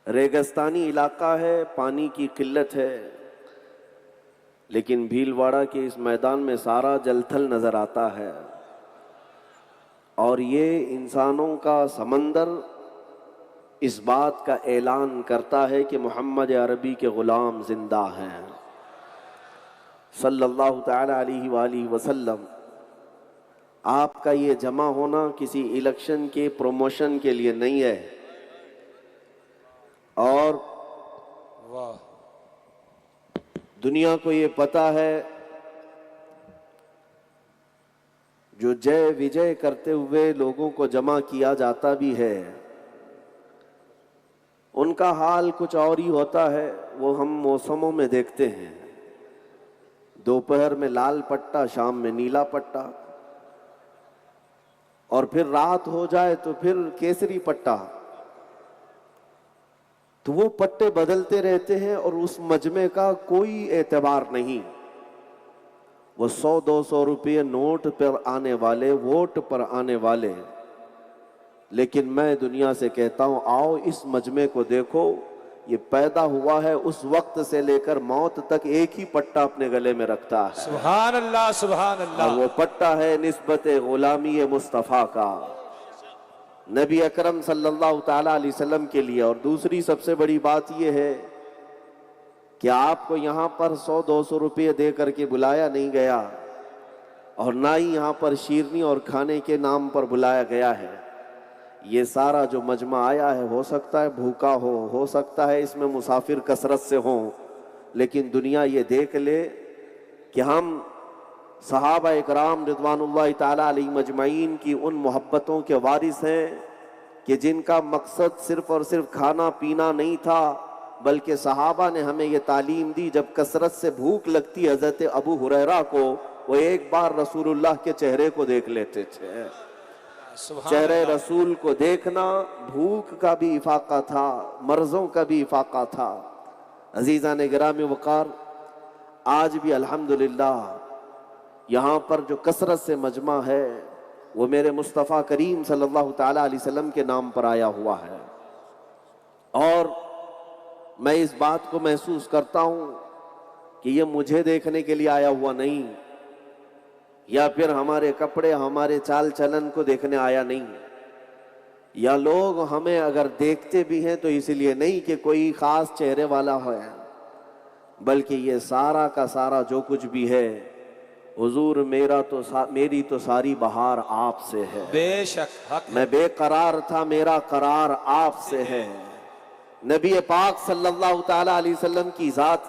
ریگستانی علاقہ ہے، پانی کی قلت ہے، لیکن بھیلواڑہ کے اس میدان میں سارا جل تھل نظر آتا ہے، اور یہ انسانوں کا سمندر اس بات کا اعلان کرتا ہے کہ محمد عربی کے غلام زندہ ہیں صلی اللہ تعالی علیہ وآلہ وسلم۔ آپ کا یہ جمع ہونا کسی الیکشن کے پروموشن کے لیے نہیں ہے، اور دنیا کو یہ پتا ہے جو جے وجے کرتے ہوئے لوگوں کو جمع کیا جاتا بھی ہے، ان کا حال کچھ اور ہی ہوتا ہے۔ وہ ہم موسموں میں دیکھتے ہیں، دوپہر میں لال پٹا، شام میں نیلا پٹا، اور پھر رات ہو جائے تو پھر کیسری پٹا، تو وہ پٹے بدلتے رہتے ہیں اور اس مجمع کا کوئی اعتبار نہیں۔ وہ 100-200 روپے نوٹ پر آنے والے، ووٹ پر آنے والے، لیکن میں دنیا سے کہتا ہوں آؤ اس مجمع کو دیکھو، یہ پیدا ہوا ہے اس وقت سے لے کر موت تک ایک ہی پٹا اپنے گلے میں رکھتا ہے۔ سبحان اللہ سبحان اللہ۔ اور وہ پٹا ہے نسبت غلامی مصطفیٰ کا، نبی اکرم صلی اللہ تعالیٰ علیہ وسلم کے لیے۔ اور دوسری سب سے بڑی بات یہ ہے کہ آپ کو یہاں پر 100-200 روپے دے کر کے بلایا نہیں گیا، اور نہ ہی یہاں پر شیرنی اور کھانے کے نام پر بلایا گیا ہے۔ یہ سارا جو مجمع آیا ہے، ہو سکتا ہے بھوکا ہو سکتا ہے اس میں مسافر کثرت سے ہوں، لیکن دنیا یہ دیکھ لے کہ ہم صحابہ اکرام رضوان اللہ تعالیٰ علیہ مجمعین کی ان محبتوں کے وارث ہیں کہ جن کا مقصد صرف اور صرف کھانا پینا نہیں تھا، بلکہ صحابہ نے ہمیں یہ تعلیم دی، جب کثرت سے بھوک لگتی حضرت ابو ہریرہ کو، وہ ایک بار رسول اللہ کے چہرے کو دیکھ لیتے تھے۔ چہرے رسول کو دیکھنا بھوک کا بھی افاقہ تھا، مرضوں کا بھی افاقہ تھا۔ عزیزان گرامی وقار، آج بھی الحمدللہ یہاں پر جو کثرت سے مجمع ہے وہ میرے مصطفیٰ کریم صلی اللہ تعالیٰ علیہ وسلم کے نام پر آیا ہوا ہے، اور میں اس بات کو محسوس کرتا ہوں کہ یہ مجھے دیکھنے کے لیے آیا ہوا نہیں، یا پھر ہمارے کپڑے ہمارے چال چلن کو دیکھنے آیا نہیں، یا لوگ ہمیں اگر دیکھتے بھی ہیں تو اس لیے نہیں کہ کوئی خاص چہرے والا ہے، بلکہ یہ سارا کا سارا جو کچھ بھی ہے، حضور میری تو ساری بہار آپ سے ہے، بے شک حق میں بے قرار تھا میرا قرار آپ سے ہے۔ نبی پاک صلی اللہ تعالیٰ علیہ وسلم کی ذات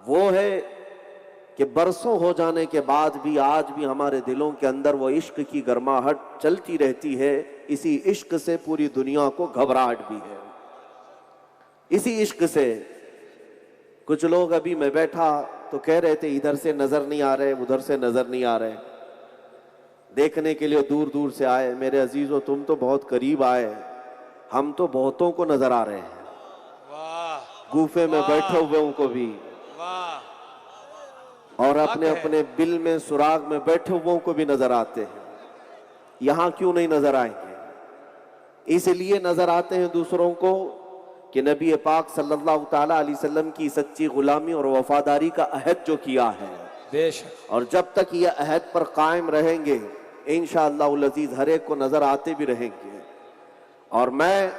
وہ ہے کہ برسوں ہو جانے کے بعد بھی آج بھی ہمارے دلوں کے اندر وہ عشق کی گرماہٹ چلتی رہتی ہے۔ اسی عشق سے پوری دنیا کو گھبراہٹ بھی ہے، اسی عشق سے۔ کچھ لوگ ابھی میں بیٹھا تو کہہ رہے تھے ادھر سے نظر نہیں آ رہے، ادھر سے نظر نہیں آ رہے، دیکھنے کے لیے دور دور سے آئے۔ میرے عزیزو، تم تو بہت قریب آئے، ہم تو بہتوں کو نظر آ رہے ہیں، گوفے میں بیٹھے ہوئے ان کو بھی، اور اپنے اپنے بل میں سراغ میں بیٹھے ہوئے کو بھی نظر آتے ہیں۔ یہاں کیوں نہیں نظر آئیں گے؟ اس لیے نظر آتے ہیں دوسروں کو کہ نبی پاک صلی اللہ تعالیٰ علیہ وسلم کی سچی غلامی اور وفاداری کا عہد جو کیا ہے، بے شک، اور جب تک یہ عہد پر قائم رہیں گے انشاءاللہ العزیز ہر ایک کو نظر آتے بھی رہیں گے۔ اور میں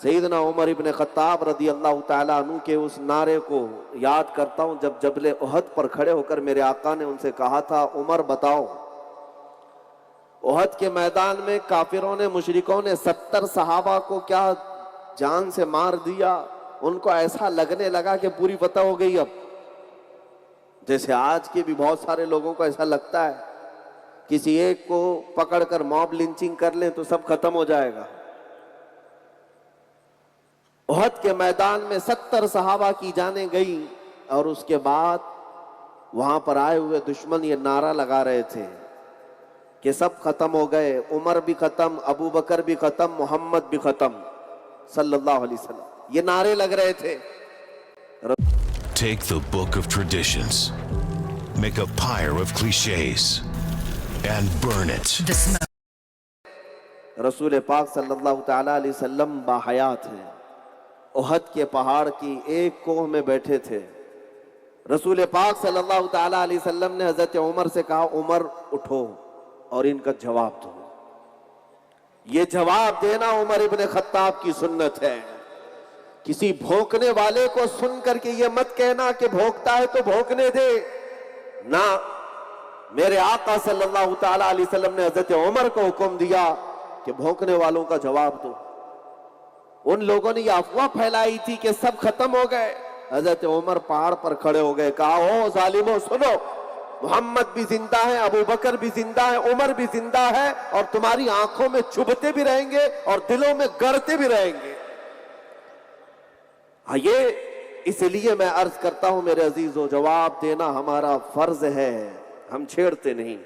سیدنا عمر ابن خطاب رضی اللہ تعالیٰ عنہ کے اس نعرے کو یاد کرتا ہوں جب جبل احد پر کھڑے ہو کر میرے آقا نے ان سے کہا تھا، عمر بتاؤ احد کے میدان میں کافروں نے، مشرکوں نے 70 صحابہ کو کیا جان سے مار دیا؟ ان کو ایسا لگنے لگا کہ پوری فتح ہو گئی۔ اب جیسے آج کے بھی بہت سارے لوگوں کو ایسا لگتا ہے کسی ایک کو پکڑ کر موب لنچنگ کر لیں تو سب ختم ہو جائے گا۔ احد کے میدان میں 70 صحابہ کی جانیں گئیں، اور اس کے بعد وہاں پر آئے ہوئے دشمن یہ نعرہ لگا رہے تھے کہ سب ختم ہو گئے، عمر بھی ختم، ابو بکر بھی ختم، محمد بھی ختم صلی اللہ علیہ وسلم، یہ نعرے لگ رہے تھے۔ Take the book of traditions, make a pyre of cliches, and burn it. رسول پاک صلی اللہ تعالیٰ علیہ وسلم باحیات ہیں، احد کے پہاڑ کی ایک کوہ میں بیٹھے تھے. رسول پاک صلی اللہ تعالیٰ علیہ وسلم نے حضرت عمر سے کہا عمر اٹھو اور ان کا جواب دو. یہ جواب دینا عمر ابن خطاب کی سنت ہے. کسی بھونکنے والے کو سن کر کے یہ مت کہنا کہ بھونکتا ہے تو بھونکنے دے نہ. میرے آقا صلی اللہ تعالیٰ علیہ وسلم نے حضرت عمر کو حکم دیا کہ بھونکنے والوں کا جواب دو. ان لوگوں نے یہ افواہ پھیلائی تھی کہ سب ختم ہو گئے. حضرت عمر پہاڑ پر کھڑے ہو گئے, کہا او ظالموں سنو, محمد بھی زندہ ہے, ابو بکر بھی زندہ ہے, عمر بھی زندہ ہے, اور تمہاری آنکھوں میں چبھتے بھی رہیں گے اور دلوں میں گڑتے بھی رہیں گے. ہاں یہ اس لیے میں عرض کرتا ہوں میرے عزیزو, جواب دینا ہمارا فرض ہے. ہم چھیڑتے نہیں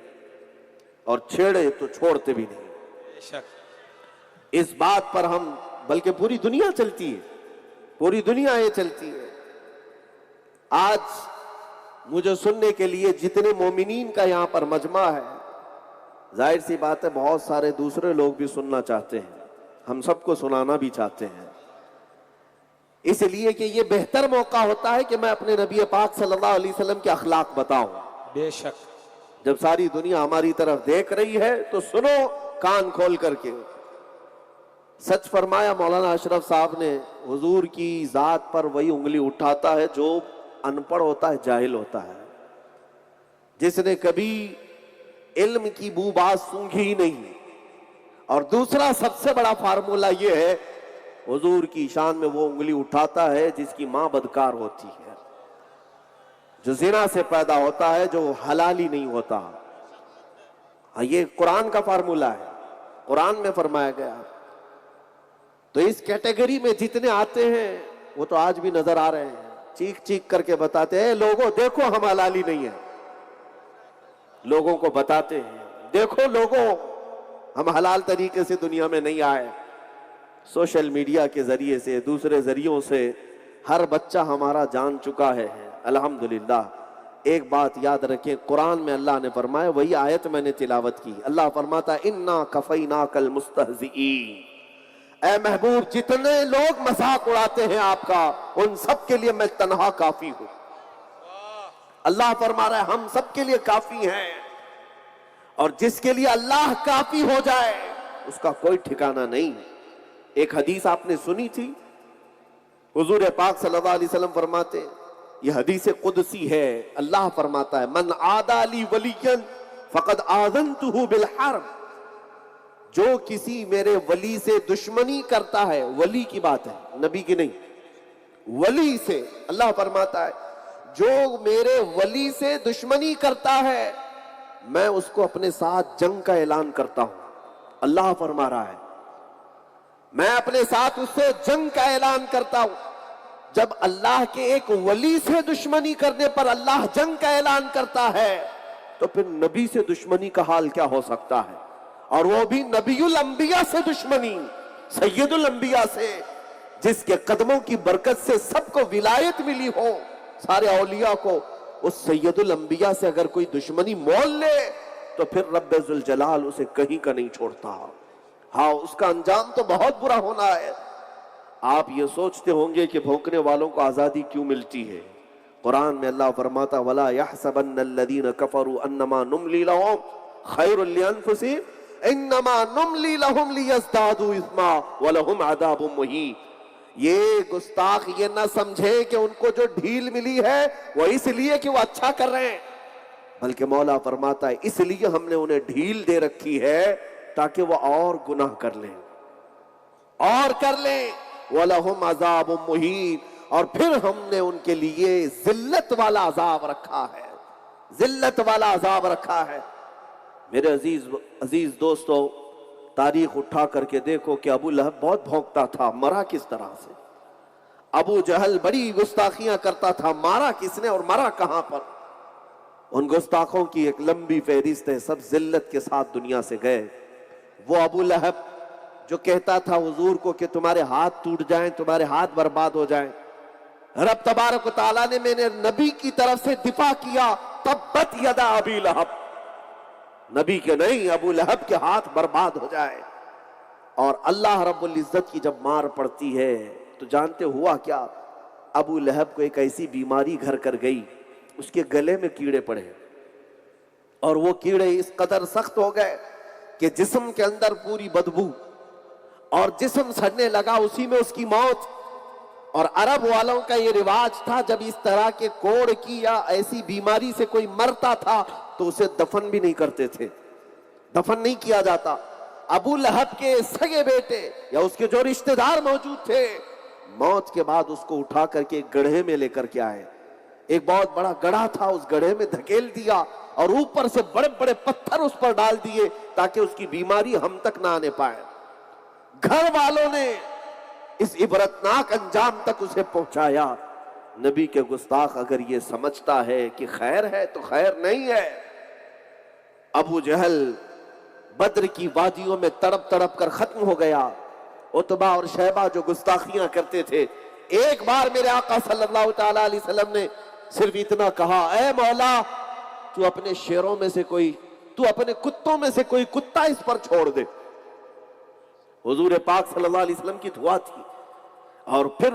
اور چھیڑے تو چھوڑتے بھی نہیں. بے شک. اس بات پر ہم, بلکہ پوری دنیا چلتی ہے, پوری دنیا یہ چلتی ہے. آج مجھے سننے کے لیے جتنے مومنین کا یہاں پر مجمع ہے, ظاہر سی بات ہے بہت سارے دوسرے لوگ بھی سننا چاہتے ہیں, ہم سب کو سنانا بھی چاہتے ہیں. اس لیے کہ یہ بہتر موقع ہوتا ہے کہ میں اپنے نبی پاک صلی اللہ علیہ وسلم کے اخلاق بتاؤں. بے شک. جب ساری دنیا ہماری طرف دیکھ رہی ہے تو سنو کان کھول کر کے. سچ فرمایا مولانا اشرف صاحب نے, حضور کی ذات پر وہی انگلی اٹھاتا ہے جو ان پڑھ ہوتا ہے, جاہل ہوتا ہے, جس نے کبھی علم کی بو باز سونگھی نہیں. اور دوسرا سب سے بڑا فارمولہ یہ ہے, حضور کی شان میں وہ انگلی اٹھاتا ہے جس کی ماں بدکار ہوتی ہے, جو زنا سے پیدا ہوتا ہے, جو حلالی نہیں ہوتا. یہ قرآن کا فارمولہ ہے, قرآن میں فرمایا گیا. تو اس کیٹیگری میں جتنے آتے ہیں وہ تو آج بھی نظر آ رہے ہیں, چیخ چیخ کر کے بتاتے ہیں لوگوں دیکھو ہم حلالی نہیں ہیں. لوگوں کو بتاتے ہیں دیکھو لوگوں ہم حلال طریقے سے دنیا میں نہیں آئے. سوشل میڈیا کے ذریعے سے, دوسرے ذریعوں سے ہر بچہ ہمارا جان چکا ہے. الحمدللہ. ایک بات یاد رکھیں, قرآن میں اللہ نے فرمایا, وہی آیت میں نے تلاوت کی, اللہ فرماتا ہے اِنَّا كَفَيْنَاكَ الْمُسْتَهْزِئِينَ. اے محبوب جتنے لوگ مذاق اڑاتے ہیں آپ کا, ان سب کے لیے میں تنہا کافی ہوں. اللہ فرما رہا ہے ہم سب کے لیے کافی ہیں, اور جس کے لیے اللہ کافی ہو جائے اس کا کوئی ٹھکانہ نہیں. ایک حدیث آپ نے سنی تھی, حضور پاک صلی اللہ علیہ وسلم فرماتے, یہ حدیث قدسی ہے, اللہ فرماتا ہے من عادی لی ولیا فقد آذنتہ بالحرب. جو کسی میرے ولی سے دشمنی کرتا ہے, ولی کی بات ہے نبی کی نہیں, ولی سے, اللہ فرماتا ہے جو میرے ولی سے دشمنی کرتا ہے میں اس کو اپنے ساتھ جنگ کا اعلان کرتا ہوں. اللہ فرما رہا ہے میں اپنے ساتھ اس سے جنگ کا اعلان کرتا ہوں. جب اللہ کے ایک ولی سے دشمنی کرنے پر اللہ جنگ کا اعلان کرتا ہے تو پھر نبی سے دشمنی کا حال کیا ہو سکتا ہے, اور وہ بھی نبی الانبیاء سے دشمنی, سید الانبیاء سے, جس کے قدموں کی برکت سے سب کو ولایت ملی ہو, سارے اولیاء کو. اس سید الانبیاء سے اگر کوئی دشمنی مول لے تو پھر رب ذوالجلال اسے کہیں کا نہیں چھوڑتا. ہاں اس کا انجام تو بہت برا ہونا ہے. آپ یہ سوچتے ہوں گے کہ بھونکنے والوں کو آزادی کیوں ملتی ہے. قرآن میں اللہ فرماتا وَلَا يَحْسَبَنَّ الَّذِينَ كَفَرُوا أَنَّمَا نُمْلِي لَهُمْ خَيْرٌ لِأَنفُسِهِمْ إِنَّمَا نُمْلِي لَهُمْ لِيَزْدَادُوا إِثْمًا وَلَهُمْ عَذَابٌ مُهِينٌ. یہ گستاخ یہ نہ سمجھے کہ ان کو جو ڈھیل ملی ہے وہ اس لیے کہ وہ اچھا کر رہے ہیں, بلکہ مولا فرماتا ہے اس لیے ہم نے انہیں ڈھیل دے رکھی ہے تاکہ وہ اور گناہ کر لیں, اور کر لیں. وَلَهُمْ عَذَابٌ مُهِينٌ. اور پھر ہم نے ان کے لیے ذلت والا عذاب رکھا ہے, ذلت والا عذاب رکھا ہے. میرے عزیز دوستو, تاریخ اٹھا کر کے دیکھو کہ ابو لہب بہت بھونکتا تھا, مرا کس طرح سے. ابو جہل بڑی گستاخیاں کرتا تھا, مارا کس نے اور مرا کہاں پر. ان گستاخوں کی ایک لمبی فہرست ہے, سب ذلت کے ساتھ دنیا سے گئے. وہ ابو لہب جو کہتا تھا حضور کو کہ تمہارے ہاتھ ٹوٹ جائیں, تمہارے ہاتھ برباد ہو جائیں, رب تبارک و تعالیٰ نے میں نے نبی کی طرف سے دفاع کیا, تبت یدا ابی لہب, نبی کے نہیں ابو لہب کے ہاتھ برباد ہو جائے. اور اللہ رب العزت کی جب مار پڑتی ہے تو جانتے ہوا کیا؟ ابو لہب کو ایک ایسی بیماری گھر کر گئی، اس کے گلے میں کیڑے پڑے اور وہ کیڑے اس قدر سخت ہو گئے کہ جسم کے اندر پوری بدبو اور جسم سڑنے لگا، اسی میں اس کی موت۔ اور عرب والوں کا یہ رواج تھا، جب اس طرح کے کوڑ کی یا ایسی بیماری سے کوئی مرتا تھا تو اسے دفن بھی نہیں کرتے تھے، دفن نہیں کیا جاتا۔ ابو لہب کے سگے بیٹے یا اس کے جو رشتہ دار موجود تھے، موت کے بعد اس کو اٹھا کر کے ایک گڑھے میں لے کر کے آئے۔ ایک بہت بڑا گڑھا تھا، اس گڑھے میں دھکیل دیا اور اوپر سے بڑے بڑے پتھر اس پر ڈال دیے تاکہ اس کی بیماری ہم تک نہ آنے پائے۔ گھر والوں نے اس عبرتناک انجام تک اسے پہنچایا۔ نبی کے گستاخ اگر یہ سمجھتا ہے کہ خیر ہے تو خیر نہیں ہے۔ ابو جہل بدر کی وادیوں میں تڑپ تڑپ کر ختم ہو گیا۔ عتبہ اور شیبہ جو گستاخیاں کرتے تھے، ایک بار میرے آقا صلی اللہ تعالی علیہ وسلم نے صرف اتنا کہا، اے مولا تو اپنے شیروں میں سے کوئی، تو اپنے کتوں میں سے کوئی کتا اس پر چھوڑ دے۔ حضور پاک صلی اللہ علیہ وسلم کی دعا تھی۔ اور پھر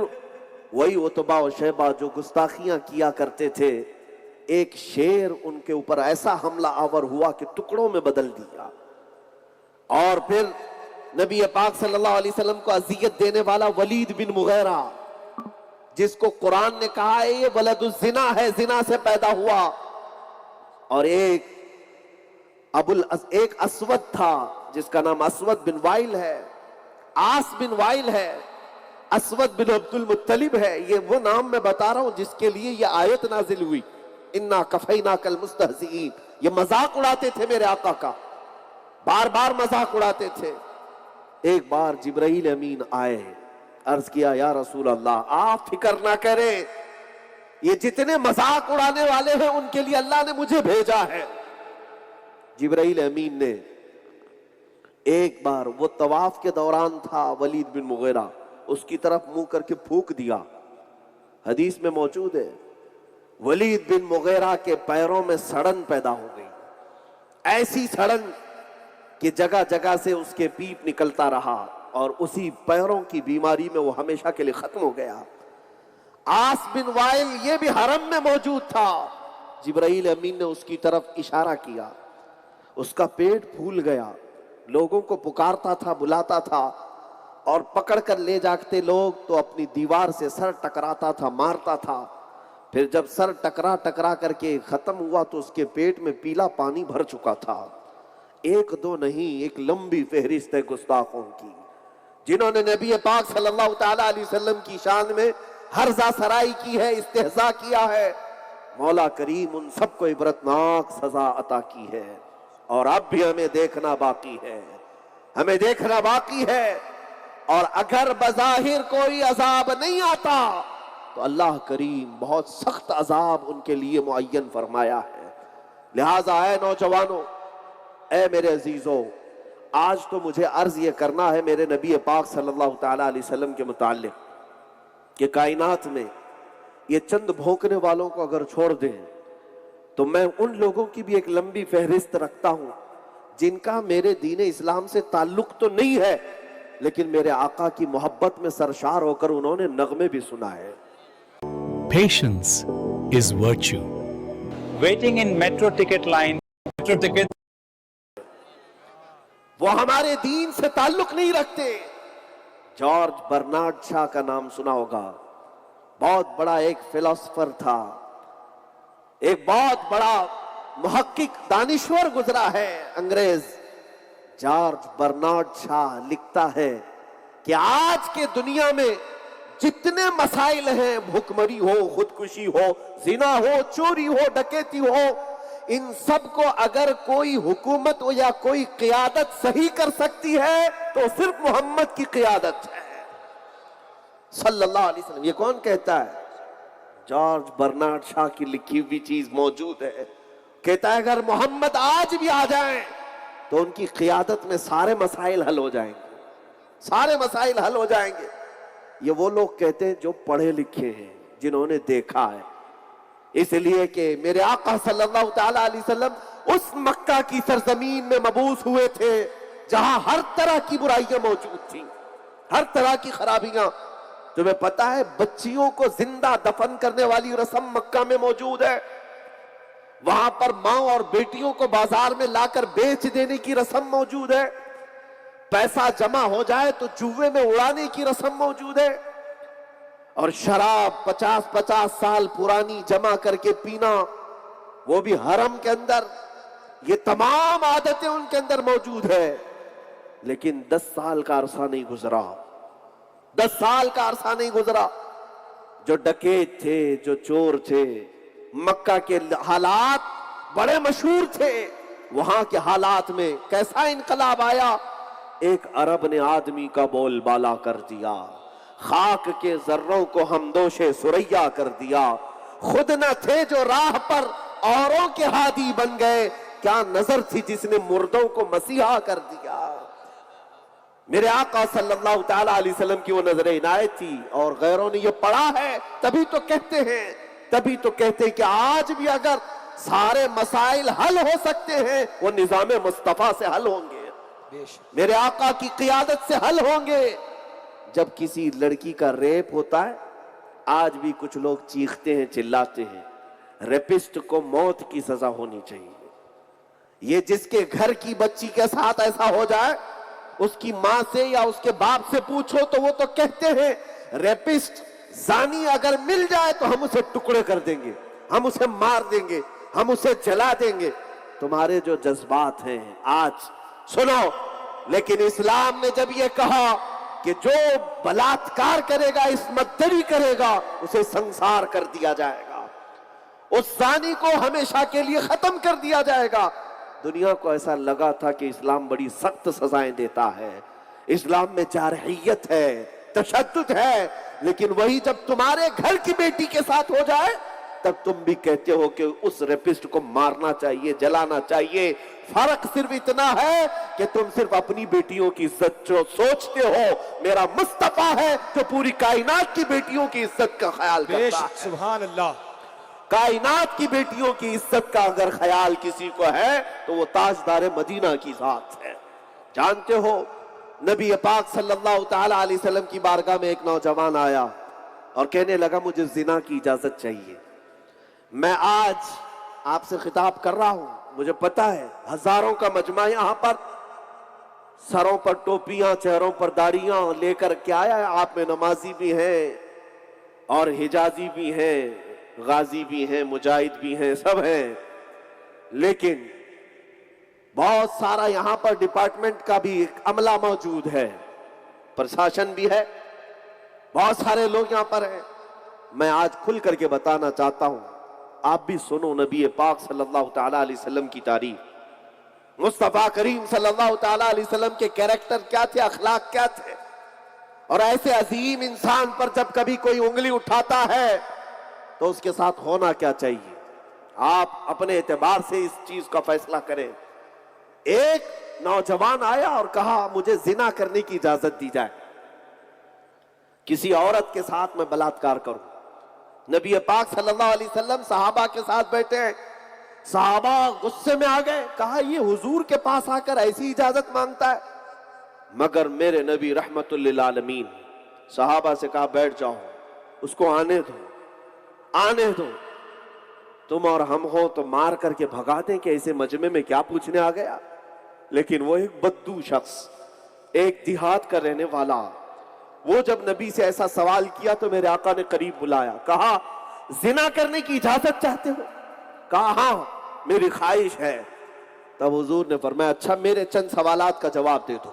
وہی عتبہ و شیبہ جو گستاخیاں کیا کرتے تھے، ایک شیر ان کے اوپر ایسا حملہ آور ہوا کہ ٹکڑوں میں بدل دیا۔ اور پھر نبی پاک صلی اللہ علیہ وسلم کو اذیت دینے والا ولید بن مغیرہ، جس کو قرآن نے کہا ہے یہ ولد الزنا ہے، زنا سے پیدا ہوا۔ اور ایک اسود تھا جس کا نام اسود بن وائل ہے، آس بن وائل ہے، اسود بن عبد المطلب ہے۔ یہ وہ نام میں بتا رہا ہوں جس کے لیے یہ آیت نازل ہوئی، انا کفیناک المستہزئین۔ یہ مذاق اڑاتے تھے میرے آقا کا، بار بار مذاق اڑاتے تھے۔ ایک بار جبرائیل امین آئے، عرض کیا یا رسول اللہ آپ فکر نہ کریں، یہ جتنے مذاق اڑانے والے ہیں ان کے لیے اللہ نے مجھے بھیجا ہے۔ جبرائیل امین نے ایک بار، وہ طواف کے دوران تھا، ولید بن مغیرہ اس کی طرف منہ کر کے پھونک دیا، حدیث میں موجود ہے۔ ولید بن مغیرہ کے پیروں میں سڑن پیدا ہو گئی، ایسی سڑن کہ جگہ جگہ سے اس کے پیپ نکلتا رہا اور اسی پیروں کی بیماری میں وہ ہمیشہ کے لیے ختم ہو گیا۔ آس بن وائل یہ بھی حرم میں موجود تھا، جبرائیل امین نے اس کی طرف اشارہ کیا، اس کا پیٹ پھول گیا، لوگوں کو پکارتا تھا، بلاتا تھا اور پکڑ کر لے جاتے لوگ تو اپنی دیوار سے سر ٹکراتا تھا، مارتا تھا۔ پھر جب سر ٹکرا کر کے ختم ہوا تو اس کے پیٹ میں پیلا پانی بھر چکا تھا۔ ایک دو نہیں، ایک لمبی فہرست ہے گستاخوں کی، جنہوں نے نبی پاک صلی اللہ تعالی علیہ وسلم کی شان میں ہرزہ سرائی کی ہے، استہزاء کیا ہے۔ مولا کریم ان سب کو عبرتناک سزا عطا کی ہے، اور اب بھی ہمیں دیکھنا باقی ہے، ہمیں دیکھنا باقی ہے۔ اور اگر بظاہر کوئی عذاب نہیں آتا تو اللہ کریم بہت سخت عذاب ان کے لیے معین فرمایا ہے۔ لہٰذا اے نوجوانوں، اے میرے عزیزوں، آج تو مجھے عرض یہ کرنا ہے میرے نبی پاک صلی اللہ تعالی علیہ وسلم کے متعلق کہ کائنات میں یہ چند بھونکنے والوں کو اگر چھوڑ دیں تو میں ان لوگوں کی بھی ایک لمبی فہرست رکھتا ہوں جن کا میرے دین اسلام سے تعلق تو نہیں ہے، لیکن میرے آقا کی محبت میں سرشار ہو کر انہوں نے نغمے بھی سنا ہے۔ Patience is virtue. Waiting in metro ticket line, metro ticket. وہ ہمارے دین سے تعلق نہیں رکھتے۔ جارج برنارڈ شاہ کا نام سنا ہوگا، بہت بڑا ایک فلسفر تھا، ایک بہت بڑا محقق دانشور گزرا ہے انگریز۔ جارج برنارڈ شاہ لکھتا ہے کہ آج کے دنیا میں جتنے مسائل ہیں، بھوکمری ہو، خودکشی ہو، زنا ہو، چوری ہو، ڈکیتی ہو، ان سب کو اگر کوئی حکومت یا کوئی قیادت صحیح کر سکتی ہے تو صرف محمد کی قیادت ہے صلی اللہ علیہ وسلم۔ یہ کون کہتا ہے؟ جارج برنارڈ شاہ کی لکھی ہوئی چیز موجود ہے۔ کہتا ہے اگر محمد آج بھی آ جائیں تو ان کی قیادت میں سارے مسائل حل ہو جائیں گے، سارے مسائل حل ہو جائیں گے۔ یہ وہ لوگ کہتے ہیں جو پڑھے لکھے ہیں، جنہوں نے دیکھا ہے، اس لیے کہ میرے آقا صلی اللہ تعالی علیہ وسلم اس مکہ کی سرزمین میں مبعوث ہوئے تھے جہاں ہر طرح کی برائیاں موجود تھیں، ہر طرح کی خرابیاں۔ تمہیں پتا ہے بچیوں کو زندہ دفن کرنے والی رسم مکہ میں موجود ہے. وہاں پر ماں اور بیٹیوں کو بازار میں لا کر بیچ دینے کی رسم موجود ہے. پیسہ جمع ہو جائے تو جوے میں اڑانے کی رسم موجود ہے. اور شراب 50-50 سال پرانی جمع کر کے پینا، وہ بھی حرم کے اندر. یہ تمام عادتیں ان کے اندر موجود ہے. لیکن 10 سال کا عرصہ نہیں گزرا، 10 سال کا عرصہ نہیں گزرا. جو ڈکیت تھے، جو چور تھے، مکہ کے حالات بڑے مشہور تھے. وہاں کے حالات میں کیسا انقلاب آیا. ایک عرب نے آدمی کا بول بالا کر دیا، خاک کے ذروں کو ہمدوش سریا کر دیا. خود نہ تھے جو راہ پر اوروں کے ہادی بن گئے، کیا نظر تھی جس نے مردوں کو مسیحا کر دیا. میرے آقا صلی اللہ تعالی علیہ وسلم کی وہ نظر عنایت تھی. اور غیروں نے یہ پڑھا ہے، تبھی تو کہتے ہیں کہ آج بھی اگر سارے مسائل حل ہو سکتے ہیں وہ نظام مصطفیٰ سے حل ہوں گے، میرے آقا کی قیادت سے حل ہوں گے. جب کسی لڑکی کا ریپ ہوتا ہے، آج بھی کچھ لوگ چیختے ہیں، چلاتے ہیں، ریپسٹ کو موت کی سزا ہونی چاہیے. یہ جس کے گھر کی بچی کے ساتھ ایسا ہو جائے، اس کی ماں سے یا اس کے باپ سے پوچھو تو وہ تو کہتے ہیں ریپسٹ زانی اگر مل جائے تو ہم اسے ٹکڑے کر دیں گے، ہم اسے مار دیں گے، ہم اسے جلا دیں گے. تمہارے جو جذبات ہیں آج سنو. لیکن اسلام نے جب یہ کہا کہ جو بلاತ್کار کرے گا، عصمت دری کرے گا، اسے سنسار کر دیا جائے گا، اس زانی کو ہمیشہ کے لیے ختم کر دیا جائے گا. دنیا کو ایسا لگا تھا کہ اسلام بڑی سخت سزائیں دیتا ہے، اسلام میں جارحیت ہے، تشدد ہے. لیکن وہی جب تمہارے گھر کی بیٹی کے ساتھ ہو جائے تب تم بھی کہتے ہو کہ اس ریپسٹ کو مارنا چاہیے، جلانا چاہیے. فرق صرف اتنا ہے کہ تم صرف اپنی بیٹیوں کی عزت جو سوچتے ہو، میرا مصطفیٰ ہے جو پوری کائنات کی بیٹیوں کی عزت کا خیال کرتا ہے. سبحان اللہ. کائنات کی بیٹیوں کی عزت کا اگر خیال کسی کو ہے تو وہ تاجدار مدینہ کی ذات ہے. جانتے ہو نبی پاک صلی اللہ تعالی علیہ وسلم کی بارگاہ میں ایک نوجوان آیا اور کہنے لگا مجھے زنا کی اجازت چاہیے. میں آج آپ سے خطاب کر رہا ہوں، مجھے پتا ہے ہزاروں کا مجمع یہاں پر، سروں پر ٹوپیاں، چہروں پر داڑیاں لے کر کے آیا ہے. آپ میں نمازی بھی ہیں اور حجازی بھی ہیں، غازی بھی ہیں، مجاہد بھی ہیں، سب ہیں. لیکن بہت سارا یہاں پر ڈپارٹمنٹ کا بھی ایک عملہ موجود ہے، پرشاسن بھی ہے، بہت سارے لوگ یہاں پر ہیں. میں آج کھل کر کے بتانا چاہتا ہوں، آپ بھی سنو نبی پاک صلی اللہ تعالی علیہ وسلم کی تعریف. مصطفیٰ کریم صلی اللہ تعالی علیہ وسلم کے کیریکٹر کیا تھے، اخلاق کیا تھے. اور ایسے عظیم انسان پر جب کبھی کوئی انگلی اٹھاتا ہے تو اس کے ساتھ ہونا کیا چاہیے، آپ اپنے اعتبار سے اس چیز کا فیصلہ کریں. ایک نوجوان آیا اور کہا مجھے زنا کرنے کی اجازت دی جائے، کسی عورت کے ساتھ میں بلاತ್کار کروں. نبی پاک صلی اللہ علیہ وسلم صحابہ کے ساتھ بیٹھے ہیں، صحابہ غصے میں آ گئے، کہا یہ حضور کے پاس آ کر ایسی اجازت مانگتا ہے. مگر میرے نبی رحمت للعالمین صحابہ سے کہا بیٹھ جاؤ، اس کو آنے دو. تم اور ہم ہو تو مار کر کے بھگا دیں کہ ایسے مجمع میں کیا پوچھنے آ گیا. لیکن وہ ایک بدو شخص، ایک دیہات کا رہنے والا، وہ جب نبی سے ایسا سوال کیا تو میرے آقا نے قریب بلایا، کہا زنا کرنے کی اجازت چاہتے ہو؟ کہا ہاں میری خواہش ہے. تب حضور نے فرمایا اچھا میرے چند سوالات کا جواب دے دو.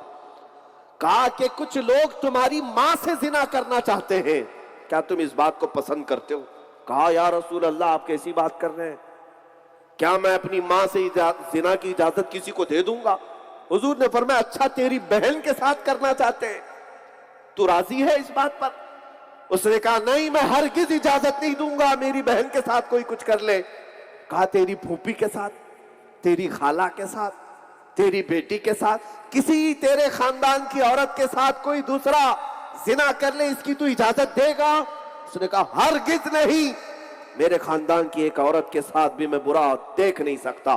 کہا کہ کچھ لوگ تمہاری ماں سے زنا کرنا چاہتے ہیں، کیا تم اس بات کو پسند کرتے ہو؟ کہا یا رسول اللہ آپ کیسی بات کر رہے ہیں، کیا میں اپنی ماں سے زنا کی اجازت کسی کو دے دوں گا؟ حضور نے فرمایا اچھا تیری بہن کے ساتھ کرنا چاہتے ہیں، تو راضی ہے اس بات پر؟ اس نے کہا نہیں میں ہرگز اجازت نہیں دوں گا میری بہن کے ساتھ کوئی کچھ کر لے. کہا تیری پھوپھی کے ساتھ، تیری خالہ کے ساتھ، تیری بیٹی کے ساتھ، کسی تیرے خاندان کی عورت کے ساتھ کوئی دوسرا زنا کر لے اس کی تو اجازت دے گا؟ اس نے کہا ہرگز نہیں، میرے خاندان کی ایک عورت کے ساتھ بھی میں برا دیکھ نہیں سکتا.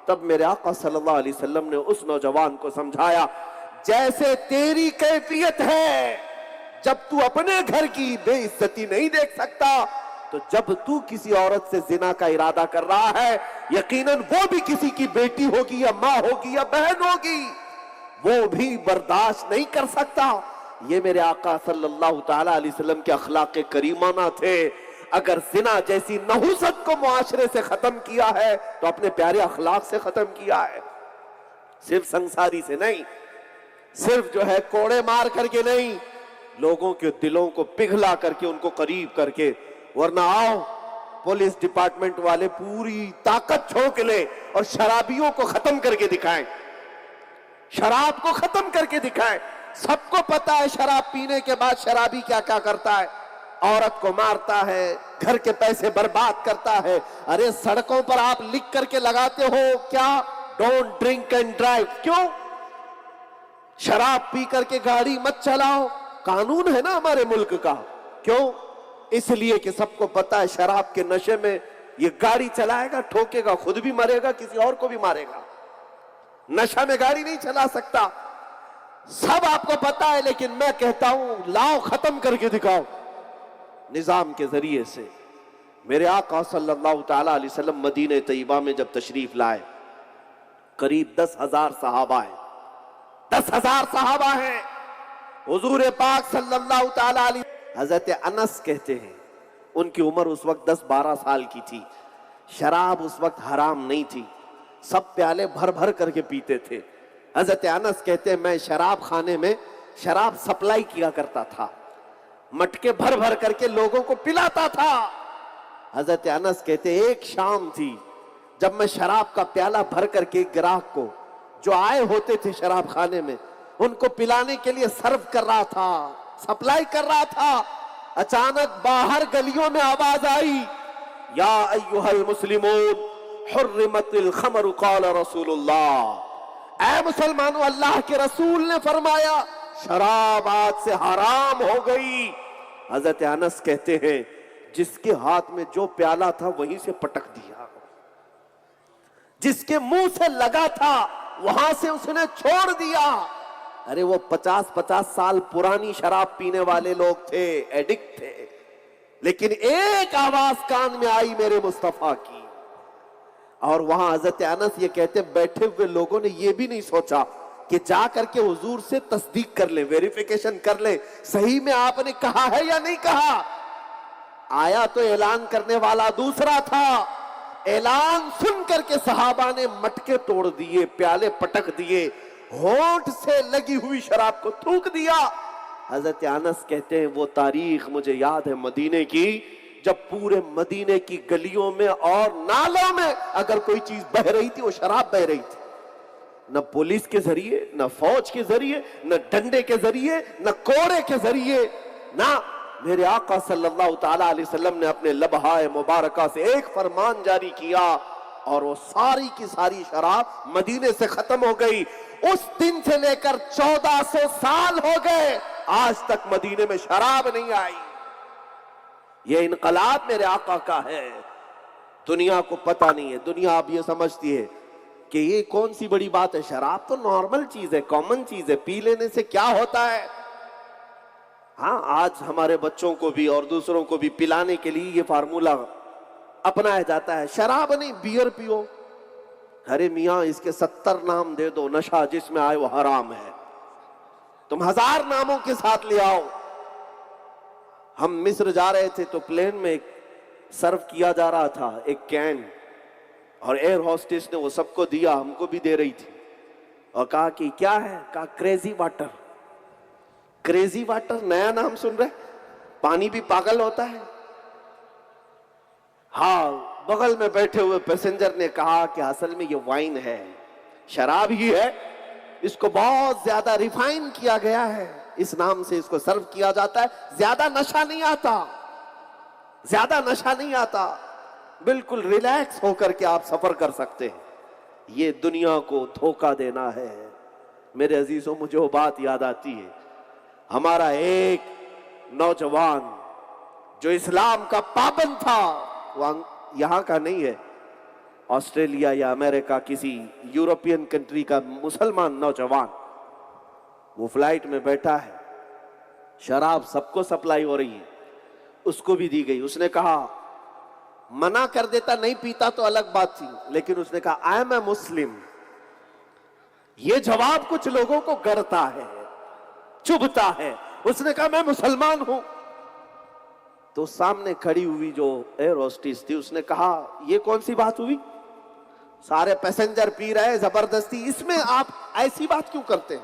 تب میرے آقا صلی اللہ علیہ وسلم نے اس نوجوان کو سمجھایا جیسے تیری کیفیت ہے جب تو اپنے گھر کی بے عزتی نہیں دیکھ سکتا تو جب تو کسی عورت سے زنا کا ارادہ کر رہا ہے یقیناً وہ بھی کسی کی بیٹی ہوگی یا ماں ہوگی یا بہن ہوگی، وہ بھی برداشت نہیں کر سکتا۔ یہ میرے آقا صلی اللہ تعالی علیہ وسلم کے اخلاق کریمانہ تھے۔ اگر زنا جیسی نحوست کو معاشرے سے ختم کیا ہے تو اپنے پیارے اخلاق سے ختم کیا ہے، صرف سنساری سے نہیں، صرف جو ہے کوڑے مار کر کے نہیں، لوگوں کے دلوں کو پگھلا کر کے ان کو قریب کر کے۔ ورنہ آؤ پولیس ڈپارٹمنٹ والے پوری طاقت چھوک لے اور شرابیوں کو ختم کر کے دکھائیں، شراب کو ختم کر کے دکھائیں۔ سب کو پتا ہے شراب پینے کے بعد شرابی کیا کیا کرتا ہے، عورت کو مارتا ہے، گھر کے پیسے برباد کرتا ہے۔ ارے سڑکوں پر آپ لکھ کر کے لگاتے ہو کیا، ڈونٹ ڈرنک اینڈ ڈرائیو، کیوں؟ شراب پی کر کے گاڑی مت چلاؤ، قانون ہے نا ہمارے ملک کا، کیوں؟ اس لیے کہ سب کو پتا ہے شراب کے نشے میں یہ گاڑی چلائے گا، ٹھوکے گا، خود بھی مرے گا، کسی اور کو بھی مارے گا، نشہ میں گاڑی نہیں چلا سکتا، سب آپ کو پتا ہے۔ لیکن میں کہتا ہوں لاؤ ختم کر کے دکھاؤ نظام کے ذریعے سے۔ میرے آقا صلی اللہ تعالی علیہ وسلم مدینہ طیبہ میں جب تشریف لائے قریب 10,000 صحابہ ہیں، 10,000 صحابہ ہیں۔ حضور پاک صلی اللہ تعالی علیہ حضرت انس کہتے ہیں ان کی عمر اس وقت 10-12 سال کی تھی، شراب اس وقت حرام نہیں تھی، سب پیالے بھر بھر کر کے پیتے تھے۔ حضرت انس کہتے ہیں میں شراب خانے میں شراب سپلائی کیا کرتا تھا، مٹکے بھر بھر کر کے لوگوں کو پلاتا تھا۔ حضرت انس کہتے ہیں ایک شام تھی جب میں شراب کا پیالہ بھر کر کے گراہک کو جو آئے ہوتے تھے شراب خانے میں ان کو پلانے کے لیے سرو کر رہا تھا، سپلائی کر رہا تھا، اچانک باہر گلیوں میں آواز آئی، یا ایھا المسلمون حرمت الخمر قال رسول اللہ، اے مسلمانوں اللہ کے رسول نے فرمایا شراب آج سے حرام ہو گئی۔ حضرت انس کہتے ہیں جس کے ہاتھ میں جو پیالہ تھا وہیں سے پٹک دیا، جس کے منہ سے لگا تھا وہاں سے اس نے چھوڑ دیا۔ ارے وہ 50 سال پرانی شراب پینے والے لوگ تھے، ایڈکٹ تھے، لیکن ایک آواز کان میں آئی میرے مصطفیٰ کی، اور وہاں حضرت انس یہ کہتے بیٹھے ہوئے لوگوں نے یہ بھی نہیں سوچا کہ جا کر کے حضور سے تصدیق کر لیں، ویریفیکیشن کر لیں صحیح میں آپ نے کہا ہے یا نہیں کہا۔ آیا تو اعلان کرنے والا دوسرا تھا، اعلان سن کر کے صحابہ نے مٹکے توڑ دیے، پیالے پٹک دیے، ہونٹ سے لگی ہوئی شراب کو تھوک دیا۔ حضرت انس کہتے ہیں وہ تاریخ مجھے یاد ہے مدینے کی، جب پورے مدینے کی گلیوں میں اور نالوں میں اگر کوئی چیز بہ رہی تھی وہ شراب بہ رہی تھی، نہ پولیس کے ذریعے، نہ فوج کے ذریعے، نہ ڈنڈے کے ذریعے، نہ کوڑے کے ذریعے، نہ میرے آقا صلی اللہ تعالی علیہ وسلم نے اپنے لبہائے مبارکہ سے ایک فرمان جاری کیا اور وہ ساری کی ساری شراب مدینے سے ختم ہو گئی۔ اس دن سے لے کر 1400 سال ہو گئے، آج تک مدینے میں شراب نہیں آئی۔ یہ انقلاب میرے آقا کا ہے، دنیا کو پتہ نہیں ہے، دنیا اب یہ سمجھتی ہے کہ یہ کون سی بڑی بات ہے، شراب تو نارمل چیز ہے، کامن چیز ہے، پی لینے سے کیا ہوتا ہے۔ ہاں آج ہمارے بچوں کو بھی اور دوسروں کو بھی پلانے کے لیے یہ فارمولا اپنایا جاتا ہے، شراب نہیں بیئر پیو۔ ارے میاں اس کے 70 نام دے دو، نشہ جس میں آئے وہ حرام ہے، تم 1000 ناموں کے ساتھ لے آؤ۔ ہم مصر جا رہے تھے تو پلین میں ایک سرو کیا جا رہا تھا ایک کین، اور ایئر ہوسٹس نے وہ سب کو دیا، ہم کو بھی دے رہی تھی، اور کہا کہ کیا ہے، کہا کریزی واٹر۔ کریزی واٹر نیا نام سن رہے، پانی بھی پاگل ہوتا ہے۔ ہاں بغل میں بیٹھے ہوئے پیسنجر نے کہا کہ اصل میں یہ وائن ہے، شراب ہی ہے، اس کو بہت زیادہ ریفائن کیا گیا ہے، اس نام سے اس کو سرو کیا جاتا ہے، زیادہ نشہ نہیں آتا، زیادہ نشہ نہیں آتا، بالکل ریلیکس ہو کر کے آپ سفر کر سکتے ہیں۔ یہ دنیا کو دھوکہ دینا ہے۔ میرے عزیزوں مجھے وہ بات یاد آتی ہے، ہمارا ایک نوجوان جو اسلام کا پابند تھا، وہ یہاں کا نہیں ہے، آسٹریلیا یا امریکہ کسی یورپین کنٹری کا مسلمان نوجوان، وہ فلائٹ میں بیٹھا ہے، شراب سب کو سپلائی ہو رہی ہے، اس کو بھی دی گئی. اس نے کہا منع کر دیتا نہیں پیتا تو الگ بات تھی، لیکن اس نے کہا آئی ایم اے مسلم. یہ جواب کچھ لوگوں کو گڑتا ہے، چبھتا ہے. اس نے کہا میں مسلمان ہوں. تو سامنے کھڑی ہوئی جو ایئر ہوسٹس تھی اس نے کہا یہ کون سی بات ہوئی؟ سارے پیسنجر پی رہے زبردستی، اس میں آپ ایسی بات کیوں کرتے ہیں؟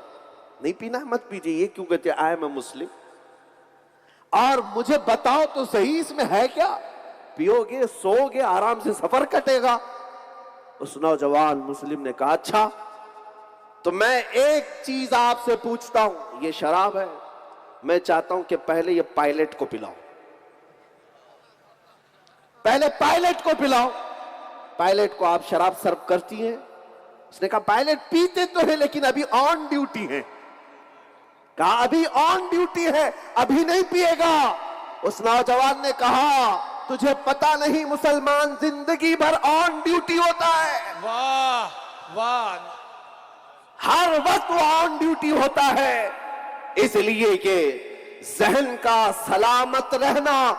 نہیں پینا ہے مت پیجئے. یہ کیوں کہتے ہیں آئی ایم اے مسلم؟ اور مجھے بتاؤ تو صحیح اس میں ہے کیا؟ پیو گے، سو گے، آرام سے سفر کٹے گا. اس نوجوان مسلم نے کہا اچھا تو میں ایک چیز آپ سے پوچھتا ہوں، یہ شراب ہے، میں چاہتا ہوں کہ پہلے یہ پائلٹ کو پلاؤ، پہلے پائلٹ کو پلاؤ. پائلٹ کو آپ شراب سرو کرتی ہیں؟ اس نے کہا پائلٹ پیتے تو ہیں لیکن ابھی آن ڈیوٹی ہیں. کہا ابھی آن ڈیوٹی ہے، ابھی نہیں پیے گا. اس نوجوان نے کہا تجھے پتا نہیں مسلمان زندگی بھر آن ڈیوٹی ہوتا ہے. واہ واہ، ہر وقت وہ آن ڈیوٹی ہوتا ہے، اس لیے کہ ذہن کا سلامت رہنا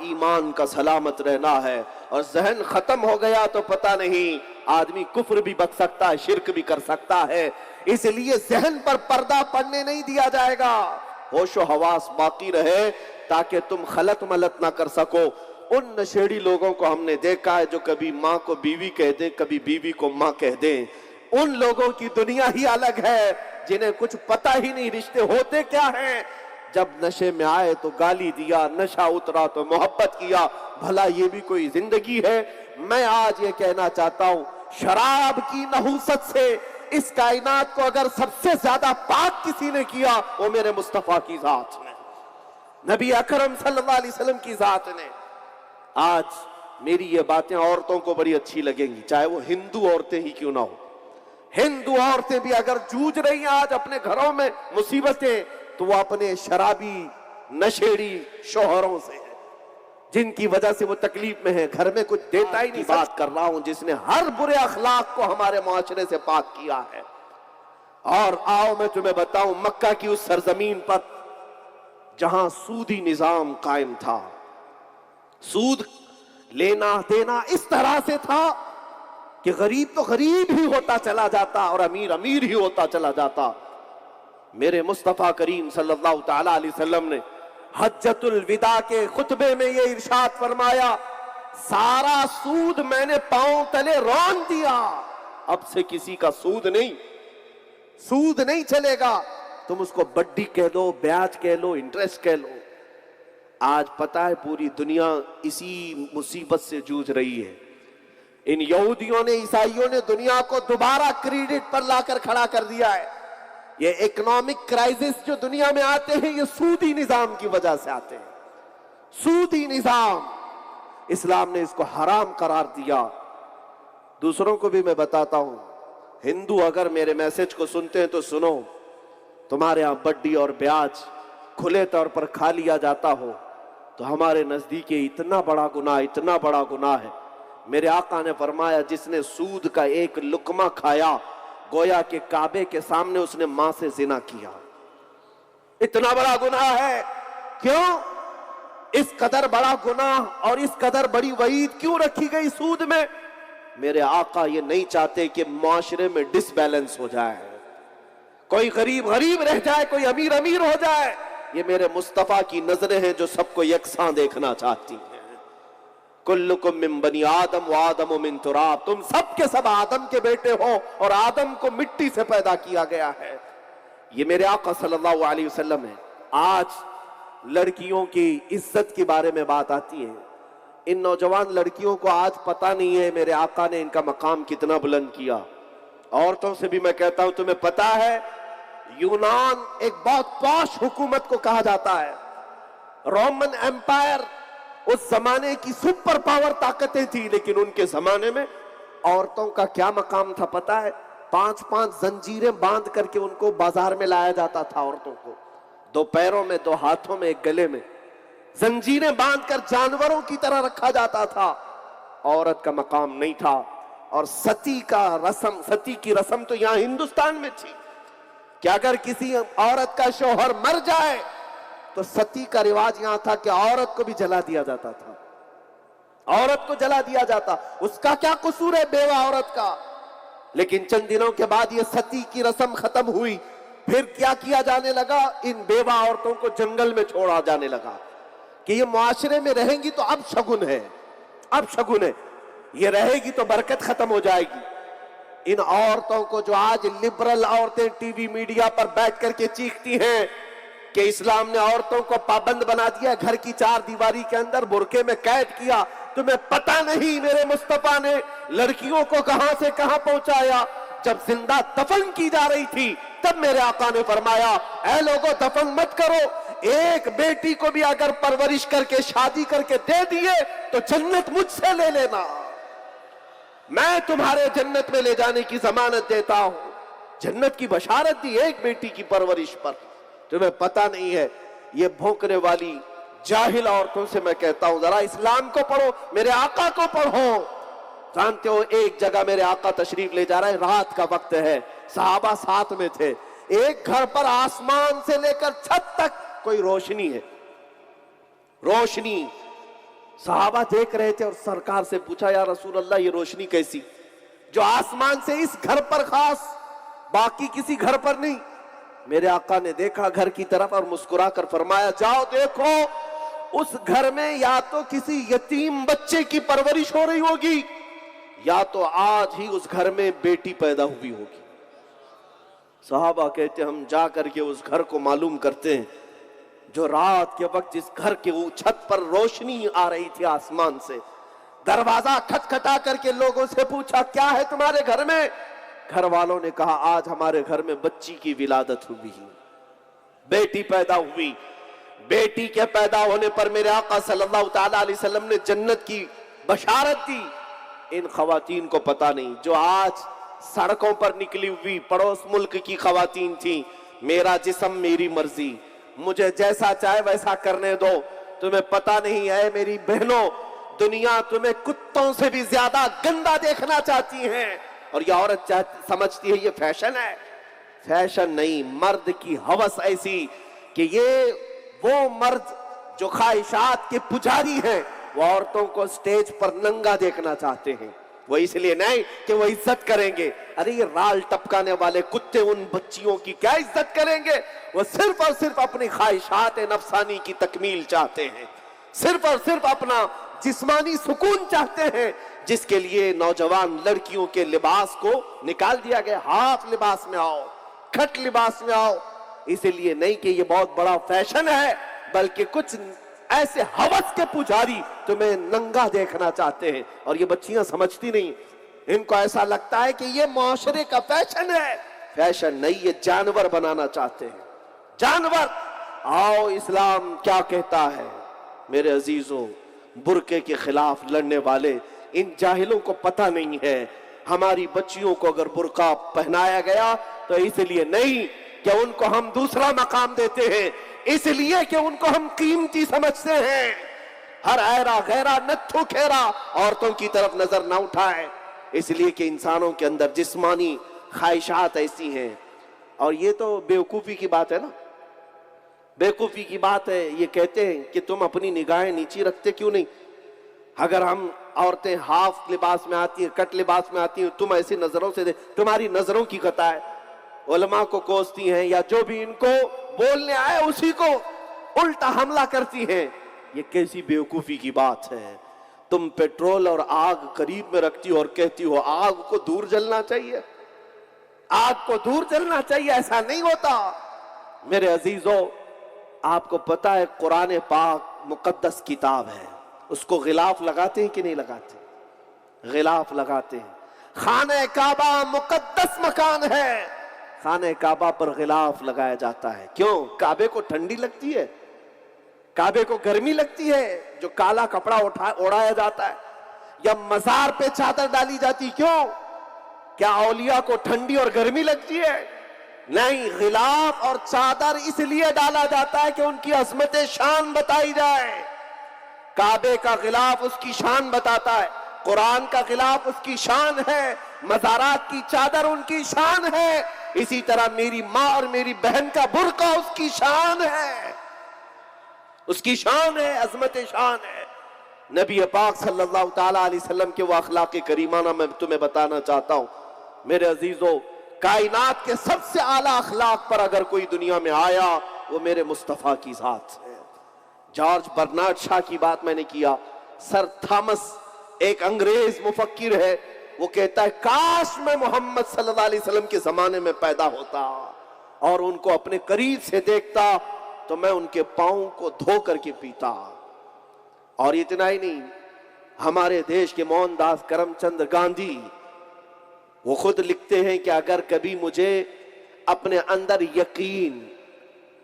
ایمان کا سلامت رہنا ہے. اور ذہن ختم ہو گیا تو پتہ نہیں آدمی کفر بھی بک سکتا ہے، شرک بھی کر سکتا ہے. اس لیے ذہن پر پردہ پڑنے نہیں دیا جائے گا، ہوش و حواس باقی رہے تاکہ تم خلط ملط نہ کر سکو. ان نشیڑی لوگوں کو ہم نے دیکھا ہے جو کبھی ماں کو بیوی کہہ دیں، کبھی بیوی کو ماں کہہ دیں. ان لوگوں کی دنیا ہی الگ ہے جنہیں کچھ پتہ ہی نہیں رشتے ہوتے کیا ہیں. جب نشے میں آئے تو گالی دیا، نشہ اترا تو محبت کیا. بھلا یہ بھی کوئی زندگی ہے؟ میں آج یہ کہنا چاہتا ہوں شراب کی نحوست سے اس کائنات کو اگر سب سے زیادہ پاک کسی نے کیا وہ میرے مصطفیٰ کی ذات نے، نبی اکرم صلی اللہ علیہ وسلم کی ذات نے. آج میری یہ باتیں عورتوں کو بڑی اچھی لگیں گی، چاہے وہ ہندو عورتیں ہی کیوں نہ ہو. ہندو عورتیں بھی اگر جوجھ رہی ہیں آج اپنے گھروں میں مصیبتیں تو وہ اپنے شرابی نشیڑی شوہروں سے ہیں جن کی وجہ سے وہ تکلیف میں ہیں، گھر میں کچھ دیتا ہی نہیں. بات کر رہا ہوں جس نے ہر برے اخلاق کو ہمارے معاشرے سے پاک کیا ہے. اور آؤ میں تمہیں بتاؤں مکہ کی اس سرزمین پر جہاں سودی نظام قائم تھا، سود لینا دینا اس طرح سے تھا کہ غریب تو غریب ہی ہوتا چلا جاتا اور امیر امیر ہی ہوتا چلا جاتا. میرے مصطفیٰ کریم صلی اللہ تعالی علیہ وسلم نے حجۃ الوداع کے خطبے میں یہ ارشاد فرمایا سارا سود میں نے پاؤں تلے رون دیا، اب سے کسی کا سود نہیں چلے گا. تم اس کو بڈی کہہ دو، بیاج کہہ لو، انٹرسٹ کہہ لو. آج پتہ ہے پوری دنیا اسی مصیبت سے جوجھ رہی ہے. ان یہودیوں نے، عیسائیوں نے دنیا کو دوبارہ کریڈٹ پر لا کر کھڑا کر دیا ہے. یہ اکنامک کرائسس جو دنیا میں آتے ہیں یہ سودی نظام کی وجہ سے آتے ہیں. سودی نظام، اسلام نے اس کو حرام قرار دیا. دوسروں کو بھی میں بتاتا ہوں، ہندو اگر میرے میسج کو سنتے ہیں تو سنو، تمہارے ہاں بڈی اور بیاج کھلے طور پر کھا لیا جاتا ہو تو ہمارے نزدیک یہ اتنا بڑا گناہ ہے. میرے آقا نے فرمایا جس نے سود کا ایک لقمہ کھایا گویا کہ کعبے کے سامنے اس نے ماں سے زنا کیا. اتنا بڑا گناہ ہے. کیوں اس قدر بڑا گناہ اور اس قدر بڑی وعید کیوں رکھی گئی سود میں؟ میرے آقا یہ نہیں چاہتے کہ معاشرے میں ڈس بیلنس ہو جائے، کوئی غریب غریب رہ جائے، کوئی امیر امیر ہو جائے. یہ میرے مصطفیٰ کی نظریں ہیں جو سب کو یکساں دیکھنا چاہتی ہیں. کلکم من بنی آدم و آدم من تراب، تم سب کے سب آدم کے بیٹے ہو اور آدم کو مٹی سے پیدا کیا گیا ہے. یہ میرے آقا صلی اللہ علیہ وسلم ہے. آج لڑکیوں کی عزت کے بارے میں بات آتی ہے. ان نوجوان لڑکیوں کو آج پتہ نہیں ہے میرے آقا نے ان کا مقام کتنا بلند کیا. عورتوں سے بھی میں کہتا ہوں تمہیں پتہ ہے یونان ایک بہت پوش حکومت کو کہا جاتا ہے. رومن ایمپائر اس زمانے کی سپر پاور طاقتیں تھی، لیکن ان کے زمانے میں عورتوں کا کیا مقام تھا پتہ ہے؟ 5 زنجیریں باندھ کر کے ان کو بازار میں لایا جاتا تھا. عورتوں کو 2 پیروں میں، 2 ہاتھوں میں، 1 گلے میں زنجیریں باندھ کر جانوروں کی طرح رکھا جاتا تھا. عورت کا مقام نہیں تھا. اور ستی کی رسم تو یہاں ہندوستان میں تھی کہ اگر کسی عورت کا شوہر مر جائے تو ستی کا رواج یہاں تھا کہ عورت کو بھی جلا دیا جاتا تھا، عورت کو جلا دیا جاتا. اس کا کیا قصور ہے بیوہ عورت کا؟ لیکن چند دنوں کے بعد یہ ستی کی رسم ختم ہوئی. پھر کیا کیا جانے لگا؟ ان بیوہ عورتوں کو جنگل میں چھوڑا جانے لگا کہ یہ معاشرے میں رہیں گی تو اب شگن ہے، اب شگن ہے، یہ رہے گی تو برکت ختم ہو جائے گی. ان عورتوں کو جو آج لبرل عورتیں ٹی وی میڈیا پر بیٹھ کر کے چیختی ہیں کہ اسلام نے عورتوں کو پابند بنا دیا، گھر کی چار دیواری کے اندر برقعے میں قید کیا، تمہیں پتہ نہیں میرے مصطفیٰ نے لڑکیوں کو کہاں سے کہاں پہنچایا. جب زندہ دفن کی جا رہی تھی تب میرے آقا نے فرمایا اے لوگوں دفن مت کرو، ایک بیٹی کو بھی اگر پرورش کر کے شادی کر کے دے دیے تو جنت مجھ سے لے لینا، میں تمہارے جنت میں لے جانے کی ضمانت دیتا ہوں. جنت کی بشارت دی ایک بیٹی کی پرورش پر. تمہیں پتہ نہیں ہے. یہ بھونکنے والی جاہل عورتوں سے میں کہتا ہوں ذرا اسلام کو پڑھو، میرے آقا کو پڑھو. جانتے ہو ایک جگہ میرے آقا تشریف لے جا رہا ہے، رات کا وقت ہے، صحابہ ساتھ میں تھے. ایک گھر پر آسمان سے لے کر چھت تک کوئی روشنی ہے، روشنی. صحابہ دیکھ رہے تھے اور سرکار سے پوچھا یا رسول اللہ یہ روشنی کیسی جو آسمان سے اس گھر پر خاص باقی کسی گھر پر نہیں؟ میرے آقا نے دیکھا گھر کی طرف اور مسکرا کر فرمایا جاؤ دیکھو اس گھر میں یا تو کسی یتیم بچے کی پرورش ہو رہی ہوگی یا تو آج ہی اس گھر میں بیٹی پیدا ہوئی ہوگی. صحابہ کہتے ہم جا کر کے اس گھر کو معلوم کرتے ہیں جو رات کے وقت جس گھر کے چھت پر روشنی آ رہی تھی آسمان سے. دروازہ کھٹکھٹا کر کے لوگوں سے پوچھا کیا ہے تمہارے گھر میں؟ گھر والوں نے کہا آج ہمارے گھر میں بچی کی ولادت ہوئی، بیٹی پیدا ہوئی. بیٹی کے پیدا ہونے پر میرے آقا صلی اللہ تعالی علیہ وسلم نے جنت کی بشارت دی. ان خواتین کو پتہ نہیں جو آج سڑکوں پر نکلی ہوئی پڑوس ملک کی خواتین تھیں، میرا جسم میری مرضی، مجھے جیسا چاہے ویسا کرنے دو. تمہیں پتہ نہیں ہے میری بہنوں دنیا تمہیں کتوں سے بھی زیادہ گندا دیکھنا چاہتی ہیں اور یہ عورت سمجھتی ہے یہ فیشن ہے. فیشن نہیں، مرد کی ہوس ایسی کہ یہ وہ مرد جو خواہشات کے پجاری ہیں وہ عورتوں کو سٹیج پر ننگا دیکھنا چاہتے ہیں. وہ اس لیے نہیں کہ وہ عزت کریں گے، ارے یہ رال ٹپکانے والے کتے ان بچیوں کی کیا عزت کریں گے؟ وہ صرف اور صرف اپنی خواہشات نفسانی کی تکمیل چاہتے ہیں، صرف اور صرف اپنا جسمانی سکون چاہتے ہیں، جس کے لیے نوجوان لڑکیوں کے لباس کو نکال دیا گیا. ہاف لباس میں آؤ، کھٹ لباس میں آؤ. اس لیے نہیں کہ یہ بہت بڑا فیشن ہے بلکہ کچھ ایسے ہوس کے پجاری تمہیں ننگا دیکھنا چاہتے ہیں اور یہ بچیاں سمجھتی نہیں. ان کو ایسا لگتا ہے کہ یہ معاشرے کا فیشن ہے. فیشن نہیں، یہ جانور بنانا چاہتے ہیں، جانور. آؤ اسلام کیا کہتا ہے میرے عزیزوں. برقعے کے خلاف لڑنے والے ان جاہلوں کو پتہ نہیں ہے ہماری بچیوں کو اگر برقع پہنایا گیا تو اس لیے نہیں کہ ان کو ہم دوسرا مقام دیتے ہیں، اس لیے کہ ان کو ہم قیمتی سمجھتے ہیں. ہر ایرا غیرہ نتھو کھیرا عورتوں کی طرف نظر نہ اٹھائے، اس لیے کہ انسانوں کے اندر جسمانی خواہشات ایسی ہیں. اور یہ تو بیوقوفی کی بات ہے نا، بیوقوفی کی بات ہے. یہ کہتے ہیں کہ تم اپنی نگاہیں نیچی رکھتے کیوں نہیں؟ اگر ہم عورتیں ہاف لباس میں آتی ہیں، کٹ لباس میں آتی ہیں، تم ایسی نظروں سے تمہاری نظروں کی قطع ہے. علماء کو کوستی ہیں یا جو بھی ان کو بولنے آئے اسی کو الٹا حملہ کرتی ہیں. یہ کیسی بیوقوفی کی بات ہے؟ تم پیٹرول اور آگ قریب میں رکھتی ہو اور کہتی ہو آگ کو دور جلنا چاہیے، آگ کو دور جلنا چاہیے. ایسا نہیں ہوتا میرے عزیزوں. آپ کو پتا ہے قرآن پاک مقدس کتاب ہے، اس کو غلاف لگاتے ہیں کہ نہیں لگاتے؟ غلاف لگاتے ہیں. خانہ کعبہ مقدس مکان ہے، خانہ کعبہ پر غلاف لگایا جاتا ہے. کیوں؟ کعبے کو ٹھنڈی لگتی ہے، کعبے کو گرمی لگتی ہے جو کالا کپڑا اڑایا جاتا ہے، یا مزار پہ چادر ڈالی جاتی. کیوں؟ کیا اولیاء کو ٹھنڈی اور گرمی لگتی ہے؟ نہیں، غلاف اور چادر اس لیے ڈالا جاتا ہے کہ ان کی عظمت شان بتائی جائے. کعبے کا غلاف اس کی شان بتاتا ہے، قرآن کا غلاف اس کی شان ہے، مزارات کی چادر ان کی شان ہے. اسی طرح میری ماں اور میری بہن کا برقع اس کی شان ہے. اس کی شان ہے، عظمت شان ہے۔ نبی پاک صلی اللہ تعالیٰ علیہ وسلم کے وہ اخلاق کریمانہ میں تمہیں بتانا چاہتا ہوں میرے عزیزو۔ کائنات کے سب سے اعلیٰ اخلاق پر اگر کوئی دنیا میں آیا وہ میرے مصطفیٰ کی ذات ہے۔ جارج برنارڈ شاہ کی بات میں نے کیا، سر تھامس ایک انگریز مفکر ہے، وہ کہتا ہے کاش میں محمد صلی اللہ علیہ وسلم کے زمانے میں پیدا ہوتا اور ان کو اپنے قریب سے دیکھتا تو میں ان کے پاؤں کو دھو کر کے پیتا۔ اور اتنا ہی نہیں، ہمارے دیش کے موہن داس کرم چند گاندھی وہ خود لکھتے ہیں کہ اگر کبھی مجھے اپنے اندر یقین،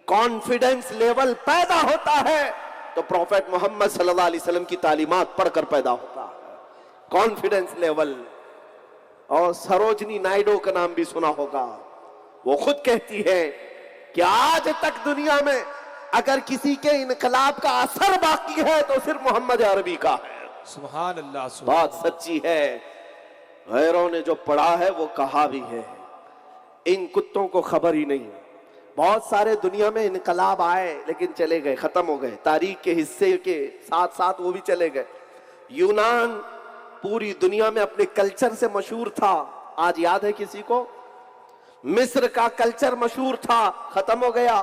کانفیڈنس لیول پیدا ہوتا ہے تو پروفیٹ محمد صلی اللہ علیہ وسلم کی تعلیمات پڑھ کر پیدا ہوتا ہے، کانفیڈنس لیول۔ اور سروجنی نائیڈو کا نام بھی سنا ہوگا، وہ خود کہتی ہے کہ آج تک دنیا میں اگر کسی کے انقلاب کا اثر باقی ہے تو صرف محمد عربی کا ہے۔ سبحان اللہ، بات سچی ہے، غیروں نے جو پڑھا ہے وہ کہا بھی ہے، ان کتوں کو خبر ہی نہیں۔ بہت سارے دنیا میں انقلاب آئے لیکن چلے گئے، ختم ہو گئے، تاریخ کے حصے کے ساتھ ساتھ وہ بھی چلے گئے۔ یونان پوری دنیا میں اپنے کلچر سے مشہور تھا، آج یاد ہے کسی کو؟ مصر کا کلچر مشہور تھا، ختم ہو گیا۔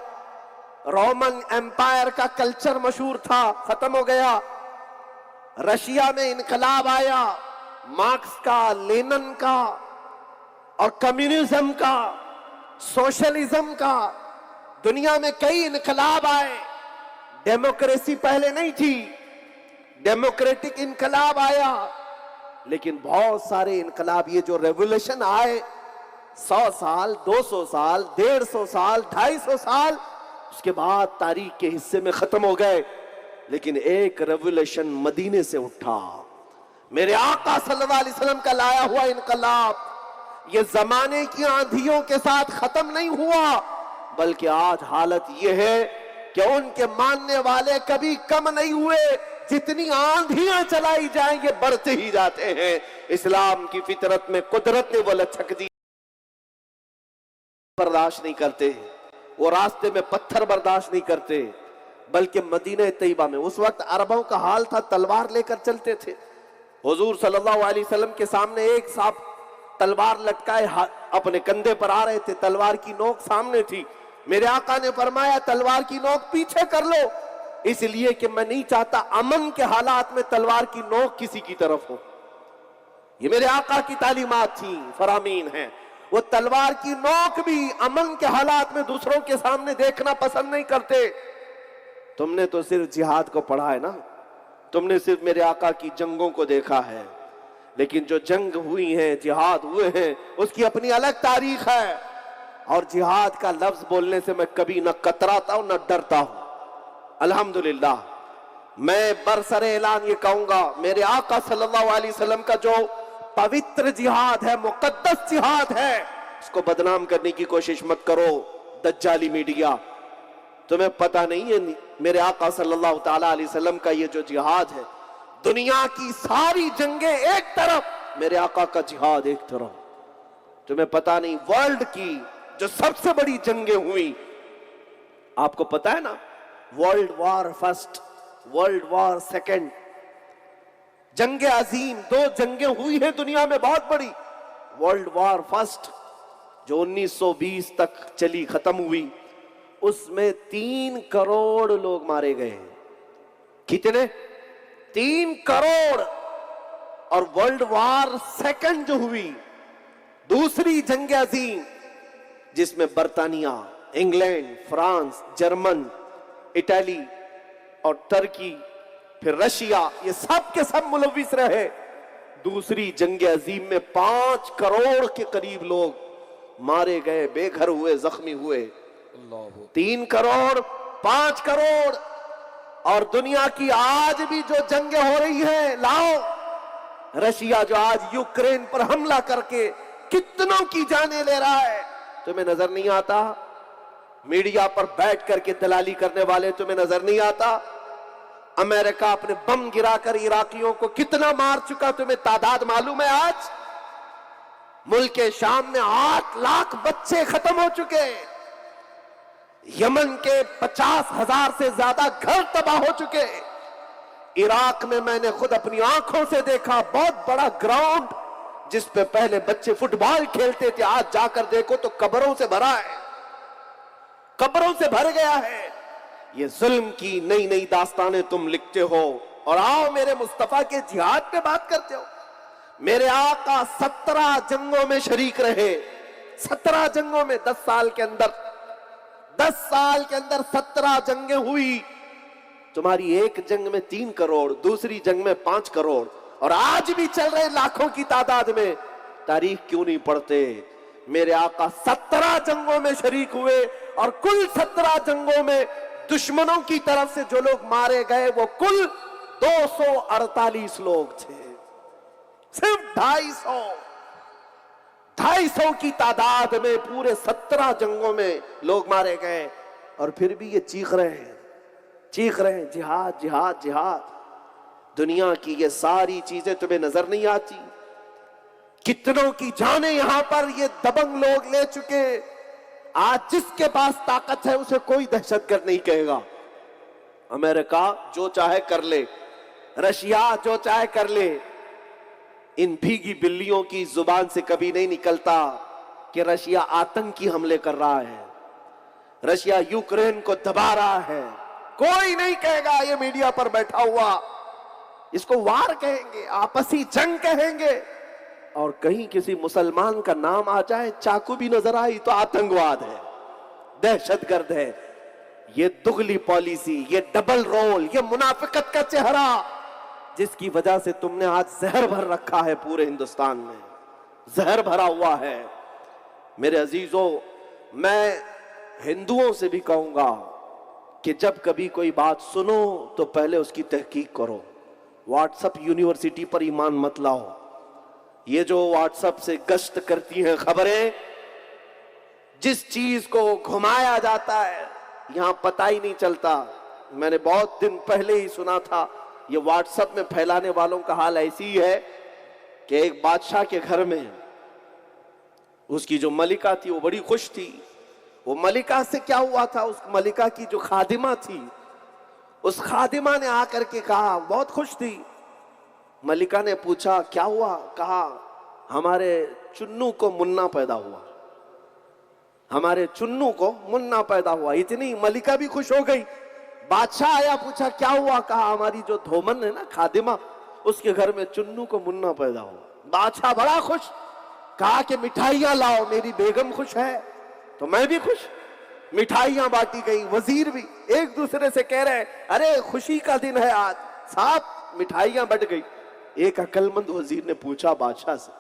رومن ایمپائر کا کلچر مشہور تھا، ختم ہو گیا۔ رشیا میں انقلاب آیا، مارکس کا، لینن کا اور کمیونزم کا، سوشلزم کا، دنیا میں کئی انقلاب آئے۔ ڈیموکریسی پہلے نہیں تھی، ڈیموکریٹک انقلاب آیا، لیکن بہت سارے انقلاب یہ جو ریولوشن آئے 100 سال، 200 سال، 150 سال، 250 سال، اس کے بعد تاریخ کے حصے میں ختم ہو گئے، لیکن ایک ریولوشن مدینے سے اٹھا، میرے آقا صلی اللہ علیہ وسلم کا لایا ہوا انقلاب۔ یہ زمانے کی آندھیوں کے ساتھ ختم نہیں ہوا، بلکہ آج حالت یہ ہے کہ ان کے ماننے والے کبھی کم نہیں ہوئے، جتنی آندھیاں چلائی جائیں یہ بڑھتے ہی جاتے ہیں۔ اسلام کی فطرت میں قدرت نے وہ لچک دی، برداشت نہیں کرتے، وہ راستے میں پتھر برداشت نہیں کرتے، بلکہ مدینہ طیبہ میں اس وقت عربوں کا حال تھا تلوار لے کر چلتے تھے۔ حضور صلی اللہ علیہ وسلم کے سامنے ایک صاحب تلوار لٹکائے اپنے کندھے پر آ رہے تھے، تلوار کی نوک سامنے تھی، میرے آقا نے فرمایا تلوار کی نوک پیچھے کر لو، اس لیے کہ میں نہیں چاہتا امن کے حالات میں تلوار کی نوک کسی کی طرف ہو۔ یہ میرے آقا کی تعلیمات تھیں، فرامین ہیں۔ وہ تلوار کی نوک بھی امن کے حالات میں دوسروں کے سامنے دیکھنا پسند نہیں کرتے۔ تم نے تو صرف جہاد کو پڑھا ہے نا، تم نے صرف میرے آقا کی جنگوں کو دیکھا ہے، لیکن جو جنگ ہوئی ہیں، جہاد ہوئے ہیں، اس کی اپنی الگ تاریخ ہے۔ اور جہاد کا لفظ بولنے سے میں کبھی نہ کتراتا ہوں نہ ڈرتا ہوں۔ الحمدللہ میں برسر اعلان یہ کہوں گا، میرے آقا صلی اللہ علیہ وسلم کا جو پوتر جہاد ہے، مقدس جہاد ہے، اس کو بدنام کرنے کی کوشش مت کرو دجالی میڈیا۔ تمہیں پتہ نہیں ہے میرے آقا صلی اللہ تعالیٰ علیہ وسلم کا یہ جو جہاد ہے، دنیا کی ساری جنگیں ایک طرف، میرے آقا کا جہاد ایک طرف۔ تمہیں پتہ نہیں ورلڈ کی جو سب سے بڑی جنگیں ہوئی، آپ کو پتہ ہے نا، world war first, world war second, جنگ عظیم، 2 جنگیں ہوئی ہیں دنیا میں بہت بڑی۔ ورلڈ وار فرسٹ جو 1920 تک چلی، ختم ہوئی، اس میں 3 کروڑ لوگ مارے گئے۔ کتنے؟ 3 کروڑ۔ اور ورلڈ وار سیکنڈ جو ہوئی، دوسری جنگ عظیم، جس میں برطانیہ، انگلینڈ، فرانس، جرمن، اٹلی اور ترکی، پھر رشیا، یہ سب کے سب ملوث رہے۔ دوسری جنگ عظیم میں 5 کروڑ کے قریب لوگ مارے گئے، بے گھر ہوئے، زخمی ہوئے۔ 3 کروڑ، 5 کروڑ۔ اور دنیا کی آج بھی جو جنگیں ہو رہی ہیں، لاؤ، رشیا جو آج یوکرین پر حملہ کر کے کتنوں کی جانیں لے رہا ہے، تمہیں نظر نہیں آتا؟ میڈیا پر بیٹھ کر کے دلالی کرنے والے تمہیں نظر نہیں آتا؟ امریکہ اپنے بم گرا کر عراقیوں کو کتنا مار چکا، تمہیں تعداد معلوم ہے؟ آج ملک شام میں 8 لاکھ بچے ختم ہو چکے۔ یمن کے 50,000 سے زیادہ گھر تباہ ہو چکے. عراق میں نے خود اپنی آنکھوں سے دیکھا بہت بڑا گراؤنڈ جس پہ پہلے بچے فٹ بال کھیلتے تھے، آج جا کر دیکھو تو قبروں سے بھرا ہے، قبروں سے بھر گیا ہے. یہ ظلم کی نئی نئی داستانیں تم لکھتے ہو اور آؤ میرے مصطفیٰ کے جہاد پہ بات کرتے ہو. میرے آقا 17 جنگوں میں شریک رہے، 17 جنگوں میں 10 سال کے اندر 17 جنگیں ہوئی. تمہاری ایک جنگ میں 3 کروڑ، دوسری جنگ میں 5 کروڑ، اور آج بھی چل رہے لاکھوں کی تعداد میں. تاریخ کیوں نہیں پڑھتے؟ میرے آقا 17 جنگوں میں شریک ہوئے اور کل 17 جنگوں میں دشمنوں کی طرف سے جو لوگ مارے گئے وہ کل 248 لوگ تھے. صرف 250 کی تعداد میں پورے 17 جنگوں میں لوگ مارے گئے، اور پھر بھی یہ چیخ رہے ہیں جہاد جہاد جہاد. دنیا کی یہ ساری چیزیں تمہیں نظر نہیں آتی؟ کتنوں کی جانیں یہاں پر یہ دبنگ لوگ لے چکے. آج جس کے پاس طاقت ہے اسے کوئی دہشت گرد نہیں کہے گا. امریکہ جو چاہے کر لے، رشیا جو چاہے کر لے. ان بھیگی بلیوں کی زبان سے کبھی نہیں نکلتا کہ رشیا آتنکی حملے کر رہا ہے، رشیا یوکرین کو دبا رہا ہے. کوئی نہیں کہے گا. یہ میڈیا پر بیٹھا ہوا اس کو وار کہیں گے، آپسی جنگ کہیں گے، اور کہیں کسی مسلمان کا نام آ جائے، چاقو بھی نظر آئی تو آتنکواد ہے، دہشت گرد ہے. یہ دغلی پالیسی، یہ ڈبل رول، یہ منافقت کا چہرہ جس کی وجہ سے تم نے آج زہر بھر رکھا ہے پورے ہندوستان میں، زہر بھرا ہوا ہے. میرے عزیزوں، میں ہندوؤں سے بھی کہوں گا کہ جب کبھی کوئی بات سنو تو پہلے اس کی تحقیق کرو. واٹس اپ یونیورسٹی پر ایمان مت لاؤ. یہ جو واٹس اپ سے گشت کرتی ہیں خبریں، جس چیز کو گھمایا جاتا ہے یہاں پتہ ہی نہیں چلتا. میں نے بہت دن پہلے ہی سنا تھا یہ واٹس اپ میں پھیلانے والوں کا حال ایسی ہے کہ ایک بادشاہ کے گھر میں اس کی جو ملکہ تھی وہ بڑی خوش تھی. وہ ملکہ سے کیا ہوا تھا، اس ملکہ کی جو خادمہ تھی، اس خادمہ نے آ کر کے کہا، بہت خوش تھی. ملکہ نے پوچھا کیا ہوا؟ کہا ہمارے چنو کو منا پیدا ہوا، ہمارے چنو کو منا پیدا ہوا. اتنی ملکہ بھی خوش ہو گئی. بادشاہ آیا، پوچھا کیا ہوا؟ کہا ہماری جو دھومن ہے نا خادمہ، اس کے گھر میں چنو کو منا پیدا ہوا. بادشاہ بڑا خوش، کہا کہ مٹھائیاں لاؤ، میری بیگم خوش ہے تو میں بھی خوش. مٹھائیاں بانٹی گئی. وزیر بھی ایک دوسرے سے کہہ رہے ہیں ارے خوشی کا دن ہے آج صاحب، مٹھائیاں بٹ گئی. ایک عقل مند وزیر نے پوچھا بادشاہ سے،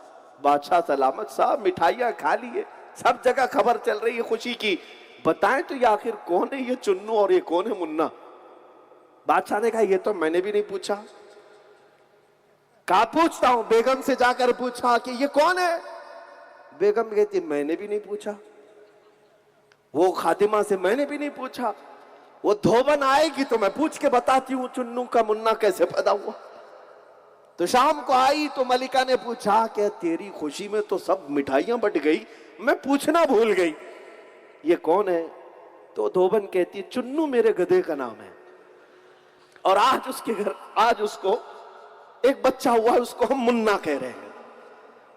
بادشاہ سلامت صاحب مٹھائیاں کھا لیے، سب جگہ خبر چل رہی ہے خوشی کی، بتائیں تو یہ آخر کون ہے یہ چنو اور یہ کون ہے منا؟ بادشاہ نے کہا یہ تو میں نے بھی نہیں پوچھا. کہا پوچھتا ہوں. بیگم سے جا کر پوچھا کہ یہ کون ہے؟ بیگم کہتی میں نے بھی نہیں پوچھا. وہ خادمہ سے میں نے بھی نہیں پوچھا. وہ دھوبن آئے گی تو میں پوچھ کے بتاتی ہوں چنو کا منا کیسے پیدا ہوا. تو شام کو آئی تو ملکہ نے پوچھا کہ تیری خوشی میں تو سب مٹھائیاں بٹ گئی، میں پوچھنا بھول گئی یہ کون ہے؟ تو دھوبن کہتی چنو میرے گدھے کا نام ہے، اور آج اس کے گھر آج اس کو ایک بچہ ہوا، اس کو ہم منا کہہ رہے ہیں.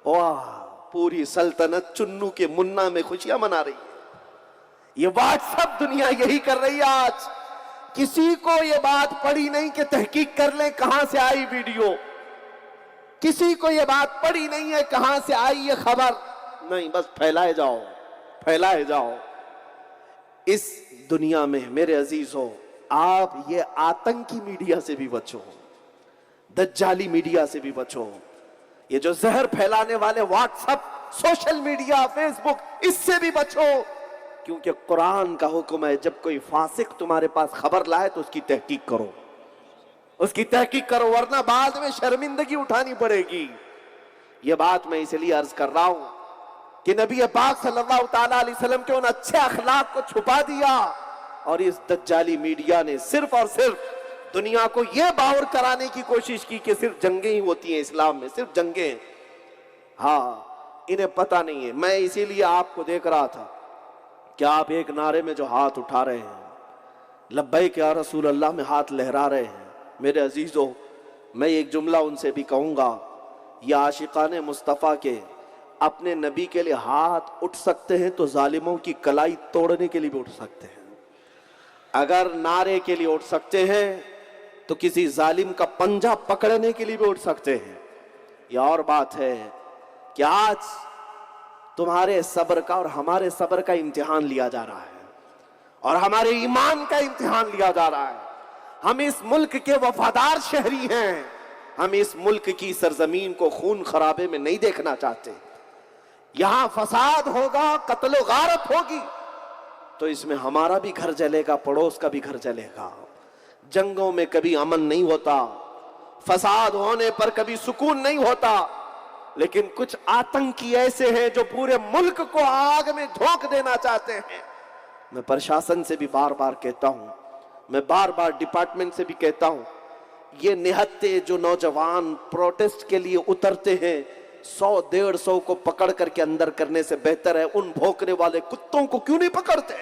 واہ، پوری سلطنت چنو کے منا میں خوشیاں منا رہی ہے. یہ واٹس اپ دنیا یہی کر رہی ہے آج. کسی کو یہ بات پڑی نہیں کہ تحقیق کر لیں کہاں سے آئی ویڈیو، کسی کو یہ بات پڑی نہیں ہے کہاں سے آئی یہ خبر، نہیں، بس پھیلائے جاؤ پھیلائے جاؤ. اس دنیا میں میرے عزیزوں آپ یہ آتنکی میڈیا سے بھی بچو، دجالی میڈیا سے بھی بچو. یہ جو زہر پھیلانے والے WhatsApp, social media, Facebook, اس سے بھی بچو. کیونکہ قرآن کا حکم ہے جب کوئی فاسق تمہارے پاس خبر لائے تو اس کی تحقیق کرو، اس کی تحقیق کرو، ورنہ بعد میں شرمندگی اٹھانی پڑے گی. یہ بات میں اس لیے عرض کر رہا ہوں کہ نبی پاک صلی اللہ تعالیٰ علیہ وسلم کے ان اچھے اخلاق کو چھپا دیا، اور اس دجالی میڈیا نے صرف اور صرف دنیا کو یہ باور کرانے کی کوشش کی کہ صرف جنگیں ہی ہوتی ہیں اسلام میں، صرف جنگیں. ہاں، انہیں پتہ نہیں ہے. میں اسی لیے آپ کو دیکھ رہا تھا کیا آپ ایک نعرے میں جو ہاتھ اٹھا رہے ہیں، لبیک یا رسول اللہ میں ہاتھ لہرا رہے ہیں، میرے عزیزو میں ایک جملہ ان سے بھی کہوں گا، یہ عاشقان مصطفیٰ کے اپنے نبی کے لیے ہاتھ اٹھ سکتے ہیں تو ظالموں کی کلائی توڑنے کے لیے بھی اٹھ سکتے ہیں۔ اگر نعرے کے لیے اٹھ سکتے ہیں تو کسی ظالم کا پنجہ پکڑنے کے لیے بھی اٹھ سکتے ہیں۔ یہ اور بات ہے کہ آج تمہارے صبر کا اور ہمارے صبر کا امتحان لیا جا رہا ہے، اور ہمارے ایمان کا امتحان لیا جا رہا ہے۔ ہم اس ملک کے وفادار شہری ہیں، ہم اس ملک کی سرزمین کو خون خرابے میں نہیں دیکھنا چاہتے۔ یہاں فساد ہوگا، قتل و غارت ہوگی تو اس میں ہمارا بھی گھر جلے گا، پڑوس کا بھی گھر جلے گا۔ جنگوں میں کبھی امن نہیں ہوتا، فساد ہونے پر کبھی سکون نہیں ہوتا، لیکن کچھ آتنکی ایسے ہیں جو پورے ملک کو آگ میں دھونک دینا چاہتے ہیں۔ میں پرشاسن سے بھی بار بار کہتا ہوں، میں بار بار ڈپارٹمنٹ سے بھی کہتا ہوں، یہ نہتے جو نوجوان پروٹیسٹ کے لیے اترتے ہیں 100-150 کو پکڑ کر کے اندر کرنے سے بہتر ہے ان بھونکنے والے کتوں کو کیوں نہیں پکڑتے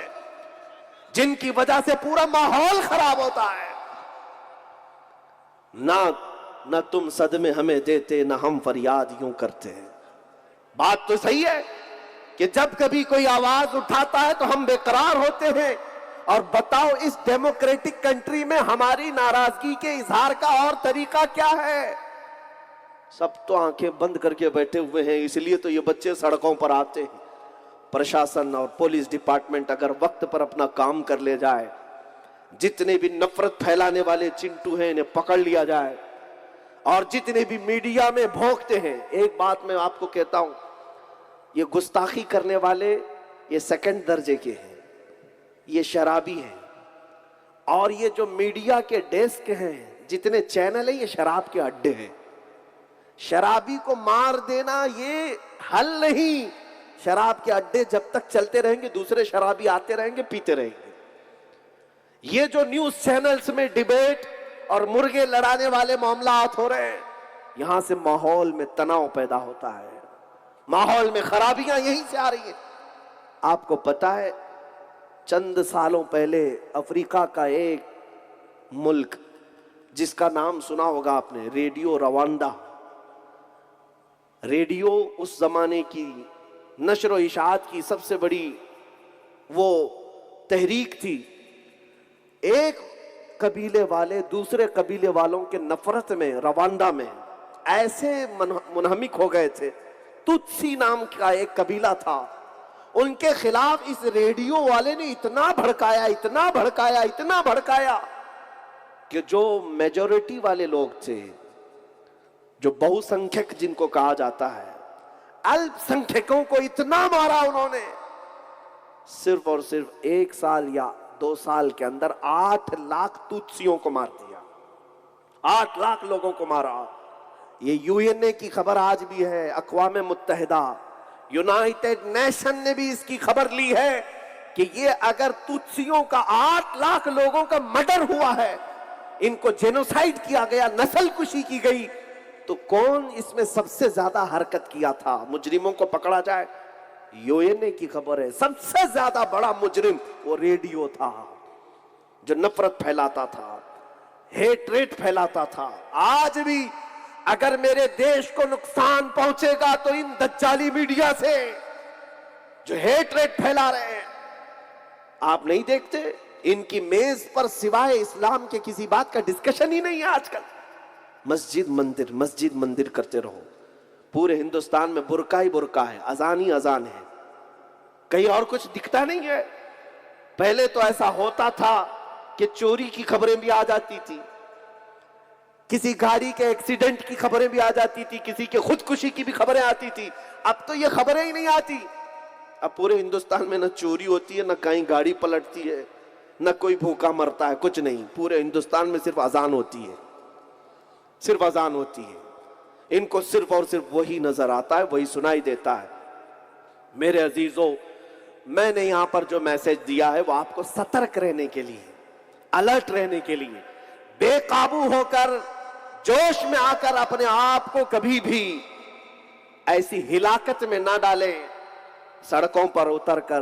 جن کی وجہ سے پورا ماحول خراب ہوتا ہے۔ نہ تم صدمے ہمیں دیتے، نہ ہم فریاد یوں کرتے ہیں۔ بات تو صحیح ہے کہ جب کبھی کوئی آواز اٹھاتا ہے تو ہم بے قرار ہوتے ہیں، اور بتاؤ اس ڈیموکریٹک کنٹری میں ہماری ناراضگی کے اظہار کا اور طریقہ کیا ہے؟ سب تو آنکھیں بند کر کے بیٹھے ہوئے ہیں، اس لیے تو یہ بچے سڑکوں پر آتے ہیں۔ پرشاسن اور پولیس ڈپارٹمنٹ اگر وقت پر اپنا کام کر لے جائے، جتنے بھی نفرت پھیلانے والے چنٹو ہیں انہیں پکڑ لیا جائے، اور جتنے بھی میڈیا میں بھونکتے ہیں، ایک بات میں آپ کو کہتا ہوں، یہ گستاخی کرنے والے یہ سیکنڈ درجے کے ہیں، یہ شرابی ہیں، اور یہ جو میڈیا کے ڈیسک ہیں، جتنے چینل ہیں، یہ شراب کے اڈے ہیں۔ شرابی کو مار دینا یہ حل نہیں، شراب کے اڈے جب تک چلتے رہیں گے دوسرے شرابی آتے رہیں گے، پیتے رہیں گے۔ یہ جو نیوز چینلز میں ڈیبیٹ اور مرغے لڑانے والے معاملات ہو رہے ہیں، یہاں سے ماحول میں تناؤ پیدا ہوتا ہے، ماحول میں خرابیاں یہیں سے آ رہی ہیں۔ آپ کو پتا ہے چند سالوں پہلے افریقہ کا ایک ملک جس کا نام سنا ہوگا آپ نے، ریڈیو روانڈا۔ ریڈیو اس زمانے کی نشر و اشاعت کی سب سے بڑی وہ تحریک تھی۔ ایک قبیلے والے دوسرے قبیلے والوں کے نفرت میں روانڈا میں ایسے منہمک ہو گئے تھے، تتسی نام کا ایک قبیلہ تھا، ان کے خلاف اس ریڈیو والے نے اتنا بھڑکایا کہ جو میجورٹی والے لوگ تھے، جو بہو سنکھیک جن کو کہا جاتا ہے، الپ سنکھیکوں کو اتنا مارا انہوں نے، صرف اور صرف 1 سال یا 2 سال کے اندر 8 لاکھ تتسیوں کو مار دیا، 8 لاکھ لوگوں کو مارا۔ یہ UN کی خبر آج بھی ہے، اقوام متحدہ، یونائٹڈ نیشن نے بھی اس کی خبر لی ہے کہ یہ اگر تتسیوں کا 8 لاکھ لوگوں کا مرڈر ہوا ہے، ان کو جینوسائیڈ کیا گیا، نسل کشی کی گئی، تو کون اس میں سب سے زیادہ حرکت کیا تھا؟ مجرموں کو پکڑا جائے، UN کی خبر ہے سب سے زیادہ بڑا مجرم وہ ریڈیو تھا، جو نفرت پھیلاتا تھا، ہیٹریٹ پھیلاتا تھا۔ آج بھی اگر میرے دیش کو نقصان پہنچے گا تو ان دجالی میڈیا سے جو ہیٹریٹ پھیلا رہے ہیں۔ آپ نہیں دیکھتے ان کی میز پر سوائے اسلام کے کسی بات کا ڈسکشن ہی نہیں ہے آج کل۔ مسجد مندر کرتے رہو، پورے ہندوستان میں برقع ہی برقع ہے، اذان ہی اذان ہے، کہیں اور کچھ دکھتا نہیں ہے۔ پہلے تو ایسا ہوتا تھا کہ چوری کی خبریں بھی آ جاتی تھی، کسی گاڑی کے ایکسیڈنٹ کی خبریں بھی آ جاتی تھی، کسی کے خودکشی کی بھی خبریں آتی تھی۔ اب تو یہ خبریں ہی نہیں آتی۔ اب پورے ہندوستان میں نہ چوری ہوتی ہے، نہ کہیں گاڑی پلٹتی ہے، نہ کوئی بھوکا مرتا ہے، کچھ نہیں۔ پورے ہندوستان میں صرف اذان ہوتی ہے، صرف اذان ہوتی ہے۔ ان کو صرف اور صرف وہی نظر آتا ہے، وہی سنائی دیتا ہے۔ میرے عزیزو، میں نے یہاں پر جو میسج دیا ہے وہ آپ کو سترک رہنے کے لیے، الرٹ رہنے کے لیے، بے قابو ہو کر، جوش میں آ کر اپنے آپ کو کبھی بھی ایسی ہلاکت میں نہ ڈالیں۔ سڑکوں پر اتر کر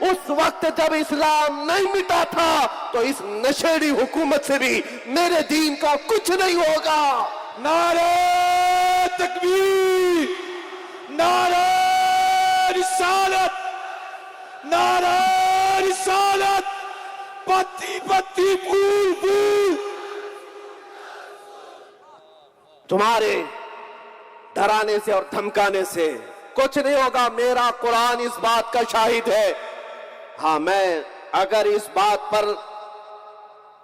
اس وقت جب اسلام نہیں مٹا تھا تو اس نشیڑی حکومت سے بھی میرے دین کا کچھ نہیں ہوگا. نعرہ تکبیر، نعرہ رسالت، نعرہ رسالت، پتی پتی پھول پھول. تمہارے ڈرانے سے اور دھمکانے سے کچھ نہیں ہوگا. میرا قرآن اس بات کا شاہد ہے. ہاں، میں اگر اس بات پر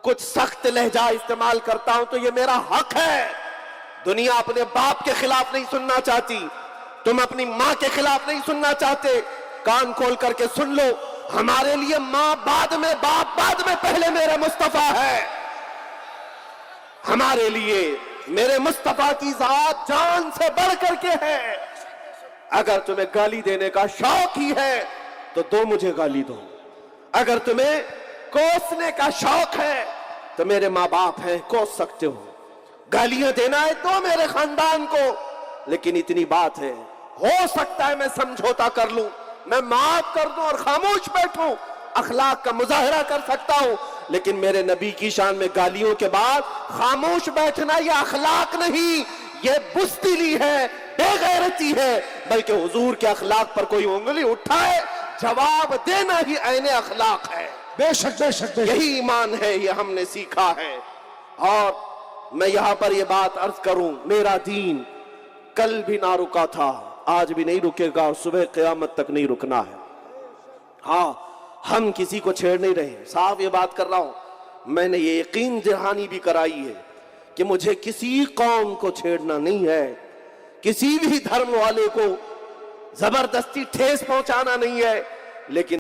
کچھ سخت لہجہ استعمال کرتا ہوں تو یہ میرا حق ہے. دنیا اپنے باپ کے خلاف نہیں سننا چاہتی، تم اپنی ماں کے خلاف نہیں سننا چاہتے. کان کھول کر کے سن لو، ہمارے لیے ماں بعد میں، باپ بعد میں، پہلے میرے مصطفیٰ ہے. ہمارے لیے میرے مصطفیٰ کی ذات جان سے بڑھ کر کے ہے. اگر تمہیں گالی دینے کا شوق ہی ہے تو دو مجھے گالی دو. اگر تمہیں کوسنے کا شوق ہے تو میرے ماں باپ ہیں، کوس سکتے ہو. گالیاں دینا ہے تو میرے خاندان کو. لیکن اتنی بات ہے، ہو سکتا ہے میں سمجھوتا کر لوں، میں معاف کر دوں اور خاموش بیٹھوں، اخلاق کا مظاہرہ کر سکتا ہوں. لیکن میرے نبی کی شان میں گالیوں کے بعد خاموش بیٹھنا یہ اخلاق نہیں، یہ بزدلی ہے، بے غیرتی ہے. بلکہ حضور کے اخلاق پر کوئی انگلی اٹھائے جواب دینا ہی عین اخلاق ہے. بے شک بے شک بے شک. یہی ایمان ہے، یہ ہم نے سیکھا ہے. اور میں یہاں پر یہ بات عرض کروں، میرا دین کل بھی نہ رکا تھا، آج بھی نہیں رکے گا اور صبح قیامت تک نہیں رکنا ہے. ہاں، ہم کسی کو چھیڑ نہیں رہے، صاف یہ بات کر رہا ہوں. میں نے یہ یقین دہانی بھی کرائی ہے کہ مجھے کسی قوم کو چھیڑنا نہیں ہے، کسی بھی دھرم والے کو زبردستی ٹھیس پہنچانا نہیں ہے. لیکن